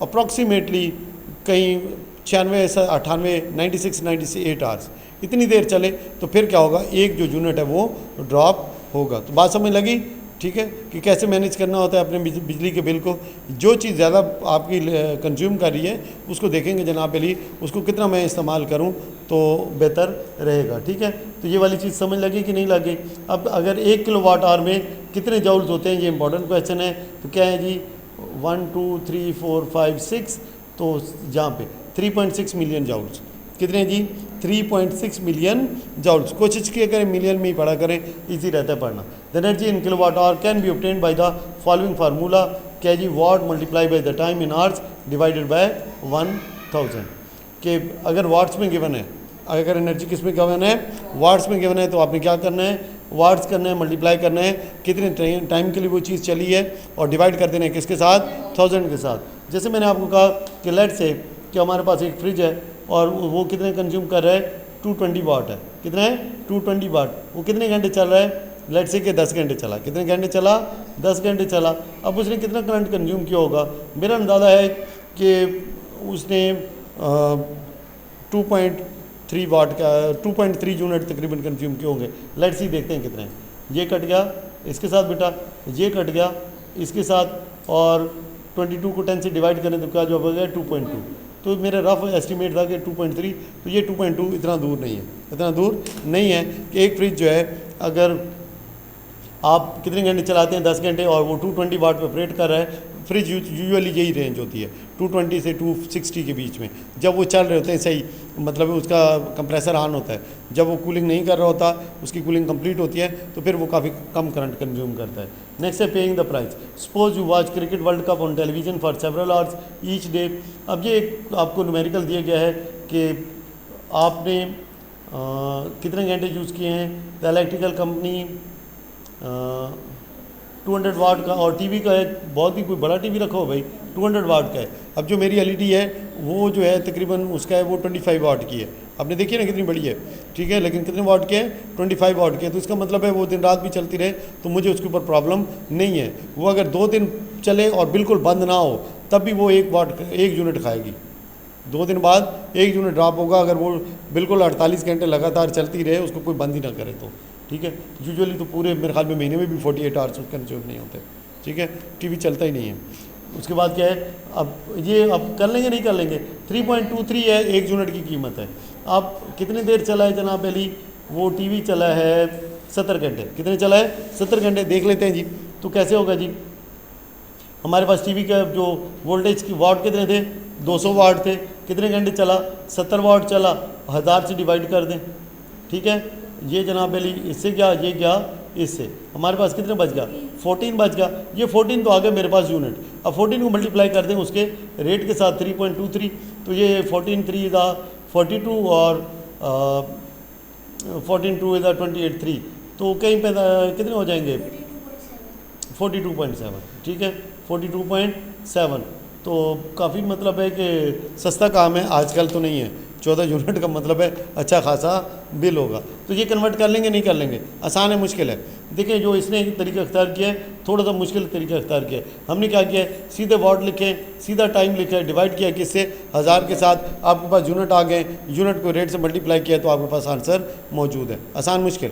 अप्रॉक्सीमेटली कहीं 96 98 96 98 आवर्स इतनी देर चले तो फिर क्या होगा, एक जो यूनिट है वो ड्रॉप होगा। तो बात समझ लगी, ठीक है, कि कैसे मैनेज करना होता है अपने बिजली के बिल को। जो चीज़ ज़्यादा आपकी कंज्यूम कर रही है उसको देखेंगे जनाब अली, उसको कितना मैं इस्तेमाल करूं तो बेहतर रहेगा, ठीक है। तो ये वाली चीज़ समझ लगी कि नहीं लगी। अब अगर 1 किलोवाट आवर में कितने जूल्स होते हैं, ये इंपॉर्टेंट क्वेश्चन है। तो क्या है जी, 1 2 3 4 5 6, तो यहाँ पे 3.6 मिलियन जूल्स। कितने जी, 3.6 मिलियन जूल्स। कोशिश किया करें मिलियन में ही पढ़ा करें, इजी रहता है पढ़ना। The energy in kilowatt hour can be obtained by the following formula. क्या जी, watt multiply by the time in hours divided by 1000। कि अगर वाट्स में गिवन है, अगर एनर्जी किस में गिवन है, वाट्स में गिवन है, तो आपने क्या करना है, वाट्स करना है, मल्टीप्लाई करना है कितने टाइम के लिए वो चीज़ चली है और डिवाइड कर देना है किसके साथ, 1000 के साथ। जैसे मैंने आपको कहा कि लेट से कि हमारे पास एक फ्रिज है और वो कितने कंज्यूम कर रहा है, 220 वाट है। कितना है, 220 वाट। वो कितने घंटे चल रहा है, लेट से कि 10 घंटे चला। कितने घंटे चला, 10 घंटे चला। अब उसने कितना करंट कंज्यूम किया होगा, मेरा अंदाज़ा है कि उसने 2.3 वाट का 2.3 यूनिट तकरीबन कंज्यूम किए होंगे। लेट से देखते हैं कितने हैं। ये कट गया इसके साथ बेटा, ये कट गया इसके साथ, और 22 को 10 से डिवाइड करें तो क्या जवाब हो गया, 2.2। तो मेरा रफ एस्टिमेट था कि 2.3, तो ये 2.2 इतना दूर नहीं है, इतना दूर नहीं है कि एक फ्रिज जो है अगर आप कितने घंटे चलाते हैं, 10 घंटे, और वो 220 वाट पे ऑपरेट कर रहा है। फ्रिज यूजुअली यही रेंज होती है 220 से 260 के बीच में, जब वो चल रहे होते हैं सही, मतलब उसका कंप्रेसर ऑन होता है। जब वो कूलिंग नहीं कर रहा होता, उसकी कूलिंग कंप्लीट होती है, तो फिर वो काफ़ी कम करंट कंज्यूम करता है। नेक्स्ट है paying the price. Suppose you watch cricket world cup on television for several hours each day. अब ये आपको न्यूमेरिकल दिया गया है कि आपने कितने घंटे यूज़ किए हैं। द इलेक्ट्रिकल कंपनी 200 वाट का, और टीवी का एक बहुत ही कोई बड़ा टीवी रखा हो भाई, 200 वाट का है। अब जो मेरी एलईडी है वो जो है तकरीबन उसका है वो 25 वाट की है। आपने देखी ना कितनी बड़ी है, ठीक है, लेकिन कितने वाट के है, 25 वाट के है। तो इसका मतलब है वो दिन रात भी चलती रहे तो मुझे उसके ऊपर प्रॉब्लम नहीं है। वो अगर 2 दिन चले और बिल्कुल बंद ना हो तब भी वो 1 यूनिट खाएगी। 2 दिन बाद 1 यूनिट ड्रॉप होगा अगर वो बिल्कुल 48 घंटे लगातार चलती रहे, उसको कोई बंद ही ना करे तो, ठीक है। यूजुअली तो पूरे मेरे ख्याल में महीने में भी 48 आवर्स कंज्यूम नहीं होते, ठीक है, टीवी चलता ही नहीं है। उसके बाद क्या है, अब ये अब कर लेंगे नहीं कर लेंगे। 3.23 है 1 यूनिट की कीमत है। अब कितनी देर चला है जनाब अली, वो टीवी चला है 70 घंटे। कितने चला है, 70 घंटे। देख लेते हैं जी, तो कैसे होगा जी, हमारे पास टीवी का जो वोल्टेज की वाट कितने थे, 200 वाट थे। कितने घंटे चला, 70 वाट चला, 1000 से डिवाइड कर दें, ठीक है। ये जनाब अली इससे क्या, ये क्या इससे, हमारे पास कितने बच गया, 14 बच गया। ये 14 तो आ गया मेरे पास यूनिट। अब 14 को मल्टीप्लाई कर दें उसके रेट के साथ 3.23, तो ये 14 3 इज़ 42 और 14 2 इज़ 28 3, तो कहीं पे कितने हो जाएंगे, 42.7, ठीक है, 42.7। तो काफ़ी मतलब है कि सस्ता काम है, आजकल तो नहीं है। 14 यूनिट का मतलब है अच्छा खासा बिल होगा। तो ये कन्वर्ट कर लेंगे नहीं कर लेंगे, आसान है मुश्किल है। देखिए जो इसने तरीका अख्तियार किया है, थोड़ा सा मुश्किल तरीका अख्तियार किया है। हमने क्या किया है, सीधे वाट लिखे, सीधा टाइम लिखा, डिवाइड किया किससे, 1000 के साथ। आपके पास यूनिट आ गए, यूनिट को रेट से मल्टीप्लाई किया तो आपके पास आंसर मौजूद है। आसान मुश्किल।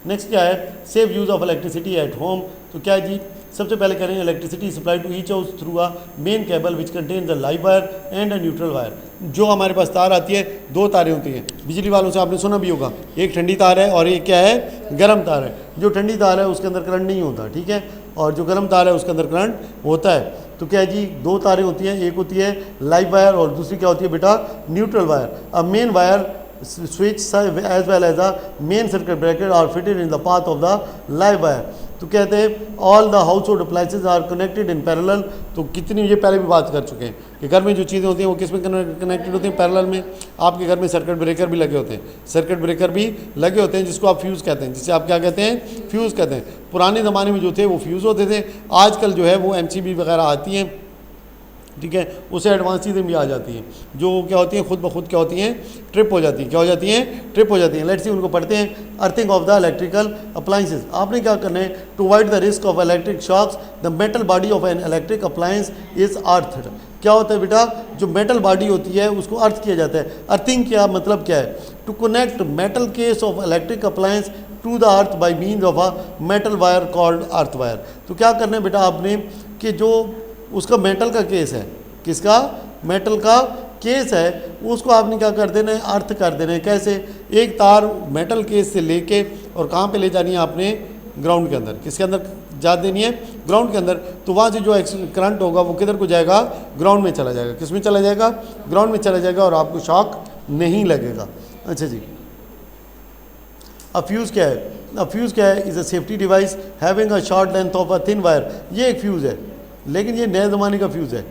नेक्स्ट क्या है, save use of electricity at home. तो क्या जी, सबसे पहले करें electricity supply to each house through a main cable which contains a live wire and a neutral wire. जो हमारे पास तार आती है, 2 तारें होती हैं बिजली वालों से, आपने सुना भी होगा, एक ठंडी तार है और एक क्या है, गर्म तार है। जो ठंडी तार है उसके अंदर करंट नहीं होता, ठीक है, और जो गर्म तार है उसके अंदर करंट होता है। तो क्या है जी, 2 तारें होती हैं, एक होती है लाइव वायर और दूसरी क्या होती है बेटा, neutral wire. A main wire switch as well as a main circuit breaker are fitted in the path of the live wire। तो कहते हैं all the household appliances are connected in parallel. तो कितनी, ये पहले भी बात कर चुके हैं कि घर में जो चीज़ें होती हैं वो किस में कनेक्टेड होती हैं, पैरेलल में। आपके घर में सर्किट ब्रेकर भी लगे होते हैं, सर्किट ब्रेकर भी लगे होते हैं जिसको आप फ्यूज़ कहते हैं, जिसे आप क्या कहते हैं, फ्यूज़ कहते हैं। पुराने ज़माने में जो थे वो फ्यूज़ होते थे, आजकल जो है वो MCB वगैरह आती हैं ठीक है, उससे एडवांस चीज़ें भी आ जाती हैं जो क्या होती हैं खुद ब खुद क्या होती हैं, ट्रिप हो जाती हैं। क्या हो जाती हैं? ट्रिप हो जाती हैं। लेट्स सी उनको पढ़ते हैं। Earthing of the electrical appliances. आपने क्या करना है? To avoid the risk of electric shocks the metal body of an electric appliance is earthed. क्या होता है बेटा? जो मेटल बॉडी होती है उसको अर्थ किया जाता है। अर्थिंग क्या मतलब क्या है? To connect metal case of electric appliance to the earth by means of a metal wire called earth wire. तो क्या करना है बेटा आपने कि जो उसका मेटल का केस है, किसका? मेटल का केस है, उसको आपने क्या कर देना है? अर्थ कर देना है। कैसे? एक तार मेटल केस से लेके और कहाँ पे ले जानी है आपने? ग्राउंड के अंदर। किसके अंदर जा देनी है? ग्राउंड के अंदर। तो वहाँ से जो करंट होगा वो किधर को जाएगा? ग्राउंड में चला जाएगा। किस में चला जाएगा? ग्राउंड में चला जाएगा और आपको शॉक नहीं लगेगा। अच्छा जी, अब फ्यूज़ क्या है? अब फ्यूज़ क्या है? Is a safety device having a short length of a thin wire. ये एक फ्यूज़ है, लेकिन ये नए ज़माने का फ्यूज़ है।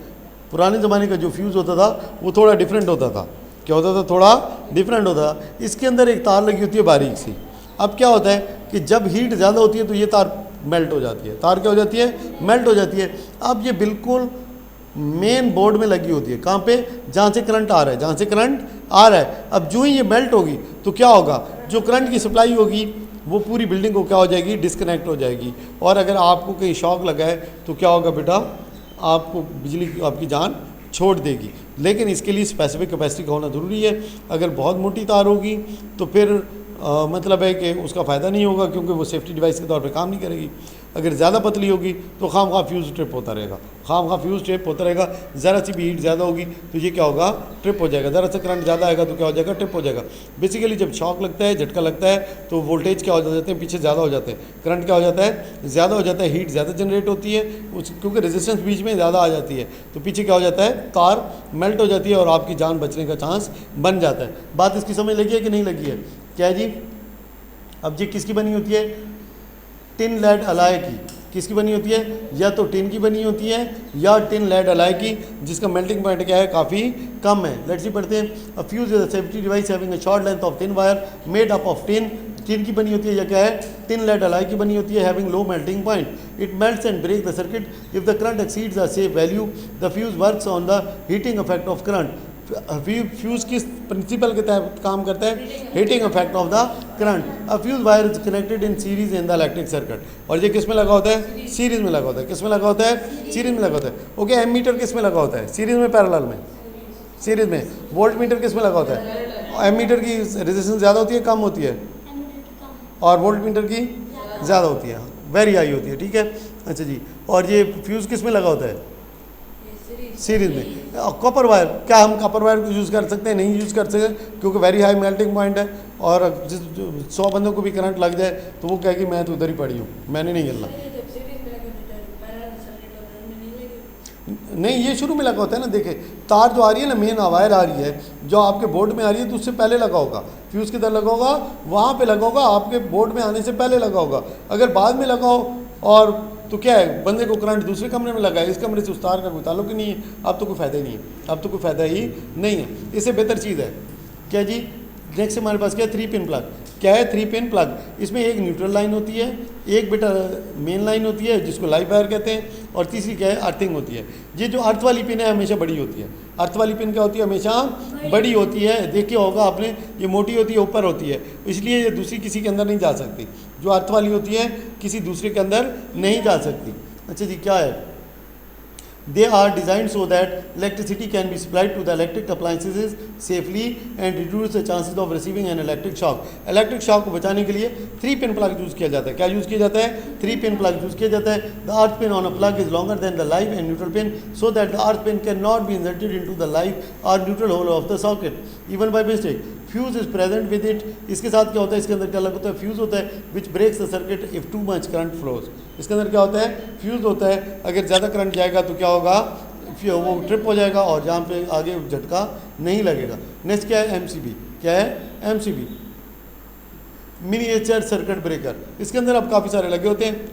पुराने ज़माने का जो फ्यूज़ होता था वो थोड़ा डिफरेंट होता था। क्या होता था? थोड़ा डिफरेंट होता था। इसके अंदर एक तार लगी होती है बारीक सी। अब क्या होता है कि जब हीट ज़्यादा होती है तो ये तार मेल्ट हो जाती है। तार क्या हो जाती है? मेल्ट हो जाती है। अब ये बिल्कुल मेन बोर्ड में लगी होती है। कहाँ पे? जहाँ से करंट आ रहा है, जहाँ से करंट आ रहा है। अब जो ही ये मेल्ट होगी तो क्या होगा? जो करंट की सप्लाई होगी वो पूरी बिल्डिंग को क्या हो जाएगी? डिस्कनेक्ट हो जाएगी। और अगर आपको कहीं शॉक लगा है तो क्या होगा बेटा? आपको बिजली आपकी जान छोड़ देगी। लेकिन इसके लिए स्पेसिफिक कैपेसिटी का होना ज़रूरी है। अगर बहुत मोटी तार होगी तो फिर मतलब है कि उसका फ़ायदा नहीं होगा, क्योंकि वो सेफ्टी डिवाइस के तौर पे काम नहीं करेगी। अगर ज़्यादा पतली होगी तो खामखा फ्यूज़ ट्रिप होता रहेगा, खामखा फ्यूज़ ट्रिप होता रहेगा। ज़रा सी भी हीट ज़्यादा होगी तो ये क्या होगा? ट्रिप हो जाएगा। ज़रा सा करंट ज़्यादा आएगा तो क्या हो जाएगा? ट्रिप हो जाएगा। बेसिकली जब शॉक लगता है, झटका लगता है, तो वोल्टेज क्या हो जाते हैं? पीछे ज़्यादा हो जाते हैं। करंट क्या हो जाता है? ज़्यादा हो जाता है। हीट ज़्यादा जनरेट होती है क्योंकि रेजिस्टेंस बीच में ज़्यादा आ जाती है, तो पीछे क्या हो जाता है? तार मेल्ट हो जाती है और आपकी जान बचने का चांस बन जाता है। बात इसकी समझ लगी है कि नहीं लगी है? क्या है जी? अब ये किसकी बनी होती है? टिन लेड अलाय की। किसकी बनी होती है? या तो टिन की बनी होती है या टिन लेड अलाय की, जिसका मेल्टिंग पॉइंट क्या है? काफ़ी कम है। लेट्स सी पढ़ते हैं। अ fuse is a safety device having a short length of thin wire made up of tin. Tin की बनी होती है या क्या है? टिन लेड अलाय की बनी होती है having low melting point. It melts and break the circuit if the current exceeds a safe value. The fuse works on the heating effect of current. Fuse किस प्रिंसिपल के तहत काम करता है? Heating effect of the current. A fuse wire is connected in series in the electric circuit. और ये किस में लगा होता है? सीरीज में लगा होता है। किस में लगा होता है? सीरीज में लगा होता है। ओके, एमीटर किस में लगा होता है? सीरीज में, पैरेलल में? सीरीज में। वोल्ट मीटर किस में लगा होता है? एमीटर की रेजिस्टेंस ज़्यादा होती है, कम होती है? और वोल्ट मीटर की ज़्यादा होती है, वेरी हाई होती है। ठीक है, अच्छा जी। और ये फ्यूज़ किस में लगा होता है? सीरीज में। कॉपर वायर, क्या हम कॉपर वायर को यूज़ कर सकते हैं? नहीं यूज़ कर सकते, क्योंकि वेरी हाई मेल्टिंग पॉइंट है। और जिस 100 बंदों को भी करंट लग जाए तो वो कहेगी मैं तो उधर ही पड़ी हूँ, मैंने नहीं हिलना। नहीं, ये शुरू में लगा होता है ना। देखे, तार जो आ रही है ना, मेन वायर आ रही है जो आपके बोर्ड में आ रही है, तो उससे पहले लगा होगा। फ्यूज़ किधर लगा होगा? वहाँ पे लगा होगा, आपके बोर्ड में आने से पहले लगा होगा। अगर बाद में लगा हो और तो क्या है, बंदे को करंट दूसरे कमरे में लगा है, इस कमरे से उस तार का कोई ताल्लुक ही नहीं है। अब तो कोई फ़ायदा ही नहीं है, अब तो कोई फ़ायदा ही नहीं है। इससे बेहतर चीज़ है क्या जी? नेक्स्ट हमारे पास क्या है? 3 पिन प्लग। क्या है? 3 पिन प्लग। इसमें एक न्यूट्रल लाइन होती है, एक बेटा मेन लाइन होती है जिसको लाइव वायर कहते हैं, और तीसरी क्या है? अर्थिंग होती है। ये जो अर्थ वाली पिन है हमेशा बड़ी होती है। अर्थ वाली पिन क्या होती है? हमेशा बड़ी होती है। देखिए होगा आपने, ये मोटी होती है, ऊपर होती है, इसलिए ये दूसरी किसी के अंदर नहीं जा सकती। जो अर्थ वाली होती है किसी दूसरे के अंदर नहीं जा सकती। अच्छा जी, क्या है? They are designed so that electricity can be supplied to the electric appliances safely and reduce the chances of receiving an electric shock. Electric shock को बचाने के लिए 3 पिन प्लग यूज़ किया जाता है। क्या यूज़ किया जाता है? 3 पिन प्लग यूज़ किया जाता है। The earth pin on a plug is longer than the live and neutral pin, so that the earth pin cannot be inserted into the live or neutral hole of the socket, even by mistake. Fuse is present with it. इसके साथ क्या होता है? इसके अंदर क्या लगा होता है? फ्यूज़ होता है which breaks the circuit if too much current flows. इसके अंदर क्या होता है? फ्यूज़ होता है। अगर ज़्यादा करंट जाएगा तो क्या होगा? वो ट्रिप हो जाएगा और जहाँ पे आगे झटका नहीं लगेगा। नेक्स्ट क्या है? एमसीबी। क्या है? MCB, miniature circuit breaker. इसके अंदर अब काफ़ी सारे लगे होते हैं।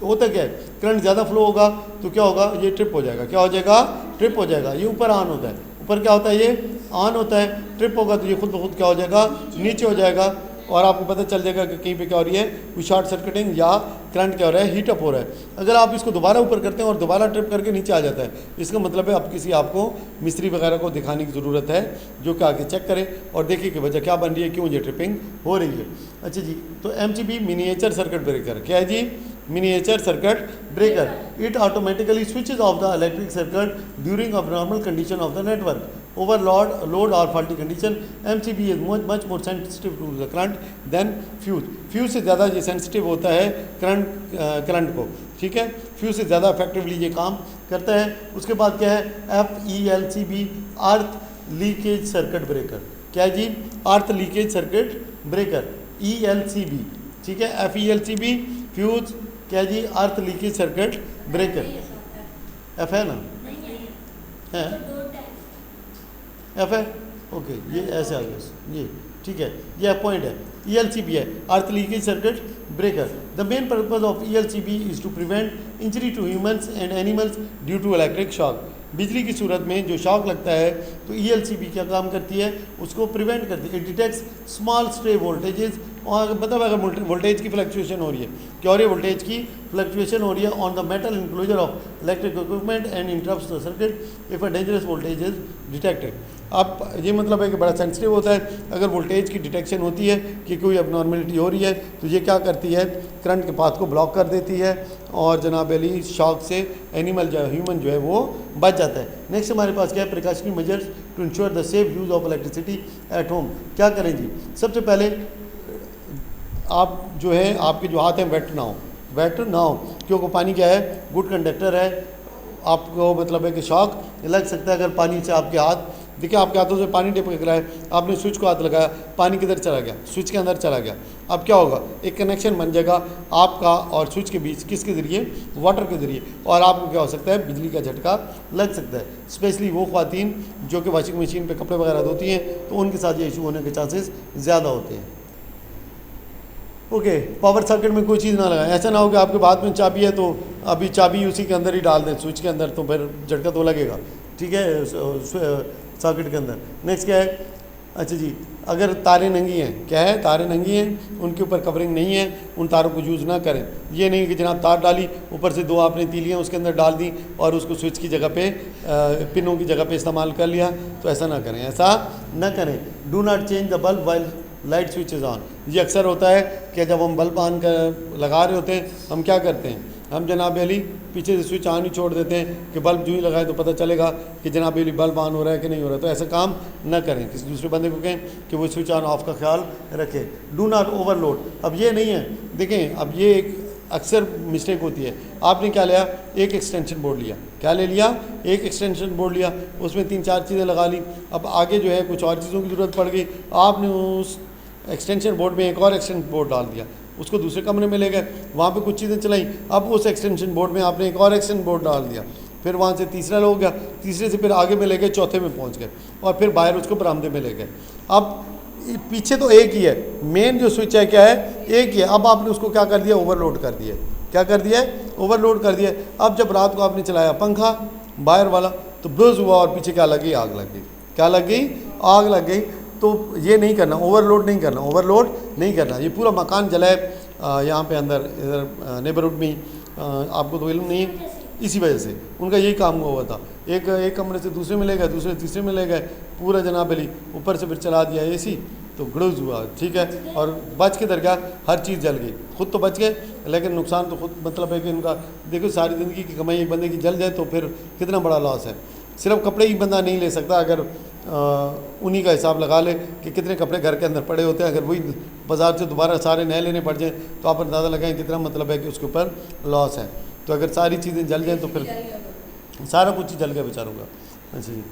होता क्या है? करंट ज़्यादा फ्लो होगा तो क्या होगा? ये ट्रिप हो जाएगा। क्या हो जाएगा? ट्रिप हो जाएगा। ये ऊपर ऑन होता है, ऊपर क्या होता है? ये ऑन होता है। ट्रिप होगा तो ये खुद ब खुद क्या हो जाएगा? नीचे हो जाएगा। और आपको पता चल जाएगा कि कहीं पे क्या हो रही है, कोई शॉर्ट सर्किटिंग या करंट क्या हो रहा है, हीटअप हो रहा है। अगर आप इसको दोबारा ऊपर करते हैं और दोबारा ट्रिप करके नीचे आ जाता है, इसका मतलब है अब किसी आपको मिस्त्री वगैरह को दिखाने की ज़रूरत है जो कि आगे चेक करे और देखिए कि वजह क्या बन रही है, क्यों ये ट्रिपिंग हो रही है। अच्छा जी, तो MCB मिनिएचर सर्किट ब्रेकर क्या है जी? Miniature circuit breaker. It automatically switches off the electric circuit during abnormal condition of the network, overload, load or faulty condition. MCB is much more sensitive to the current than fuse. Fuse से ज़्यादा ये सेंसिटिव होता है करंट को, ठीक है। फ्यूज से ज़्यादा इफेक्टिवली ये काम करता है। उसके बाद क्या है, FELCB earth leakage circuit breaker. क्या है जी? Earth leakage circuit breaker, ELCB, ठीक है। FELCB फ्यूज, क्या जी? Earth leakage circuit breaker. F है ना? है F है, ओके, ये ऐसे आ गया ये, ठीक है, ये पॉइंट है। ELCB है earth leakage circuit breaker. The main purpose of ELCB is to prevent injury to humans and animals due to electric shock. बिजली की सूरत में जो शॉक लगता है तो ELCB क्या काम करती है, उसको प्रिवेंट करती है। It detects small stray voltages, और मतलब अगर वोल्टेज की फ्लक्चुएशन हो रही है, क्या हो रही है, वोल्टेज की फ्लक्चुएशन हो रही है on the metal enclosure of electric equipment and interrupts the circuit if a dangerous voltage is detected. अब ये मतलब है कि बड़ा सेंसिटिव होता है। अगर वोल्टेज की डिटेक्शन होती है कि कोई अबनॉर्मलिटी हो रही है तो ये क्या करती है, करंट के पाथ को ब्लॉक कर देती है और जनाब अली शॉक से एनिमल जो ह्यूमन जो है वो बच जाता है। नेक्स्ट हमारे पास क्या है, precautionary measures to ensure the safe use of electricity at home. क्या करें जी? सबसे पहले आप जो है, आपके जो हाथ हैं वेट ना हो, क्योंकि पानी क्या है, गुड कंडक्टर है। आपको मतलब है कि शॉक लग सकता है अगर पानी से आपके हाथ, देखिए आपके हाथों से पानी टिपक रहा है, आपने स्विच को हाथ लगाया, पानी किधर चला गया, स्विच के अंदर चला गया। अब क्या होगा, एक कनेक्शन बन जाएगा आपका और स्विच के बीच, किसके ज़रिए, वाटर के ज़रिए, और आपको क्या हो सकता है, बिजली का झटका लग सकता है। स्पेशली वो ख़वातीन जो कि वॉशिंग मशीन पे कपड़े वगैरह धोती हैं तो उनके साथ ये इशू होने के चांसेस ज़्यादा होते हैं। ओके, पावर सॉकेट में कोई चीज़ ना लगाएं। ऐसा ना हो कि आपके हाथ में चाबी है तो अभी चाबी उसी के अंदर ही डाल दें, स्विच के अंदर, तो फिर झटका तो लगेगा, ठीक है, सॉकेट के अंदर। नेक्स्ट क्या है, अच्छा जी, अगर तारें नंगी हैं, क्या है, तारें नंगी हैं, उनके ऊपर कवरिंग नहीं है, उन तारों को यूज़ ना करें। ये नहीं कि जनाब तार डाली, ऊपर से दो आपने तीलियाँ उसके अंदर डाल दी और उसको स्विच की जगह पे, पिनों की जगह पे इस्तेमाल कर लिया, तो ऐसा ना करें, ऐसा ना करें। Do not change the bulb while light switch is on. ये अक्सर होता है कि जब हम बल्ब ऑन कर लगा रहे होते हैं, हम क्या करते हैं, हम जनाब अली पीछे से स्विच ऑन ही छोड़ देते हैं कि बल्ब जो ही लगाए तो पता चलेगा कि जनाब अली बल्ब ऑन हो रहा है कि नहीं हो रहा है। तो ऐसा काम न करें, किसी दूसरे बंदे को कहें कि वो स्विच ऑन ऑफ का ख्याल रखे। Do not overload. अब ये नहीं है, देखें, अब ये एक अक्सर मिस्टेक होती है। आपने क्या लिया, एक एक्सटेंशन बोर्ड लिया, क्या ले लिया, एक एक्सटेंशन बोर्ड लिया, उसमें 3-4 चीज़ें लगा ली। अब आगे जो है कुछ और चीज़ों की ज़रूरत पड़ गई, आपने उस एक्सटेंशन बोर्ड में एक और एक्सटेंशन बोर्ड डाल दिया, उसको दूसरे कमरे में ले गए, वहाँ पे कुछ चीज़ें चलाई। अब उस एक्सटेंशन बोर्ड में आपने एक और एक्सटेंशन बोर्ड डाल दिया, फिर वहाँ से तीसरा हो गया, तीसरे से फिर आगे में ले गए, चौथे में पहुँच गए, और फिर बाहर उसको बरामदे में ले गए। अब पीछे तो एक ही है, मेन जो स्विच है क्या है, एक ही है। अब आपने उसको क्या कर दिया, ओवरलोड कर दिया। क्या कर दिया, ओवरलोड कर दिया। अब जब रात को आपने चलाया पंखा बाहर वाला तो ब्लूज हुआ और पीछे क्या लग गई, आग लग गई। क्या लग गई, आग लग गई। तो ये नहीं करना, ओवरलोड नहीं करना, ओवरलोड नहीं करना। ये पूरा मकान जला है यहाँ पे अंदर, इधर नेबरहुड में, आपको तो इल्म नहीं है, इसी वजह से उनका यही काम हुआ था। एक कमरे से दूसरे में ले गए, दूसरे तीसरे में ले गए, पूरा जनाब अली ऊपर से फिर चला दिया एसी, तो गड़ूज हुआ, ठीक है। और बच के दरगाह हर चीज़ जल गई, खुद तो बच गए लेकिन नुकसान तो खुद, मतलब है कि उनका देखो सारी ज़िंदगी की कमाई एक बंदे की जल जाए तो फिर कितना बड़ा लॉस है। सिर्फ कपड़े ही बंदा नहीं ले सकता, अगर उन्हीं का हिसाब लगा ले कि कितने कपड़े घर के अंदर पड़े होते हैं, अगर वही बाज़ार से दोबारा सारे नए लेने पड़ जाएँ तो आप अंदाज़ा लगाएं कितना मतलब है कि उसके ऊपर लॉस है। तो अगर सारी चीज़ें जल जाएँ तो फिर सारा कुछ ही जल गया बेचारों का। अच्छा जी,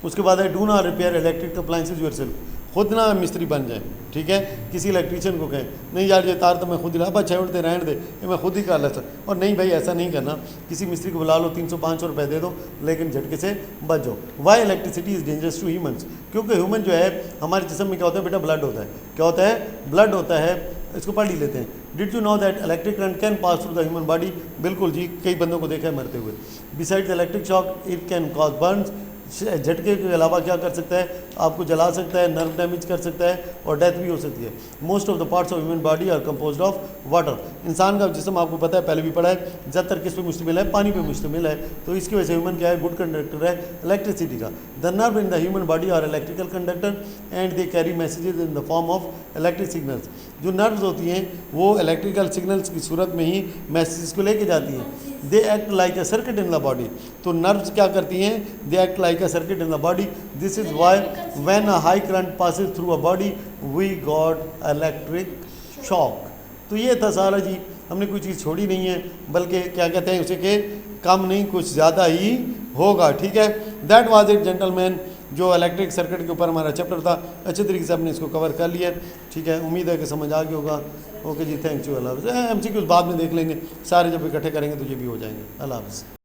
उसके बाद है do not repair electric appliances yourself. खुद ना मिस्त्री बन जाए, ठीक है, किसी इलेक्ट्रीशियन को कहें नहीं यार ये तार तो मैं खुद ही ला, छोड़ दे, रहने दे, ये मैं खुद ही कर लेता। और नहीं भाई, ऐसा नहीं करना, किसी मिस्त्री को बुला लो, 300-500 रुपये दे दो, लेकिन झटके से बच जाओ। Why electricity is dangerous to humans. क्योंकि ह्यूमन जो है हमारे जिस्म में क्या होता है बेटा, ब्लड होता है। क्या होता है, ब्लड होता है। इसको पढ़ ही लेते हैं। Did you know that electric current can pass through the human body. बिल्कुल जी, कई बंदों को देखा है मरते हुए। Besides electric shock it can cause Burns, झटके के अलावा क्या कर सकता है, आपको जला सकता है, नर्व डैमेज कर सकता है और डेथ भी हो सकती है। Most of the parts of human body are composed of water. इंसान का जिस्म आपको पता है, पहले भी पढ़ा है, ज़्यादातर किस पे मुश्तमिल है, पानी पे मुश्तमिल है। तो इसकी वजह से ह्यूमन क्या है, गुड कंडक्टर है इलेक्ट्रिसिटी का। The nerve in the human body are electrical conductor and they carry messages in the form of electric signals. जो नर्व्स होती हैं वो इलेक्ट्रिकल सिग्नल्स की सूरत में ही मैसेज को लेके जाती हैं। They act like a circuit in the body. तो नर्व्स क्या करती हैं, they act like a circuit in the body. This is why when a high current passes through a body we got electric shock. तो ये था सारा जी, हमने कोई चीज़ छोड़ी नहीं है, बल्कि क्या कहते हैं उसे कि कम नहीं कुछ ज़्यादा ही होगा। ठीक है, दैट वाज इट जेंटलमैन, जो इलेक्ट्रिक सर्किट के ऊपर हमारा चैप्टर था। अच्छे तरीके से हमने इसको कवर कर लिया। ठीक है, उम्मीद है कि समझ आ गया होगा। ओके जी, थैंक यू, अल्लाह हाफ़िज़। MCQs बाद में देख लेंगे, सारे जब इकट्ठे करेंगे तो ये भी हो जाएंगे। अल्लाह हाफ़िज़।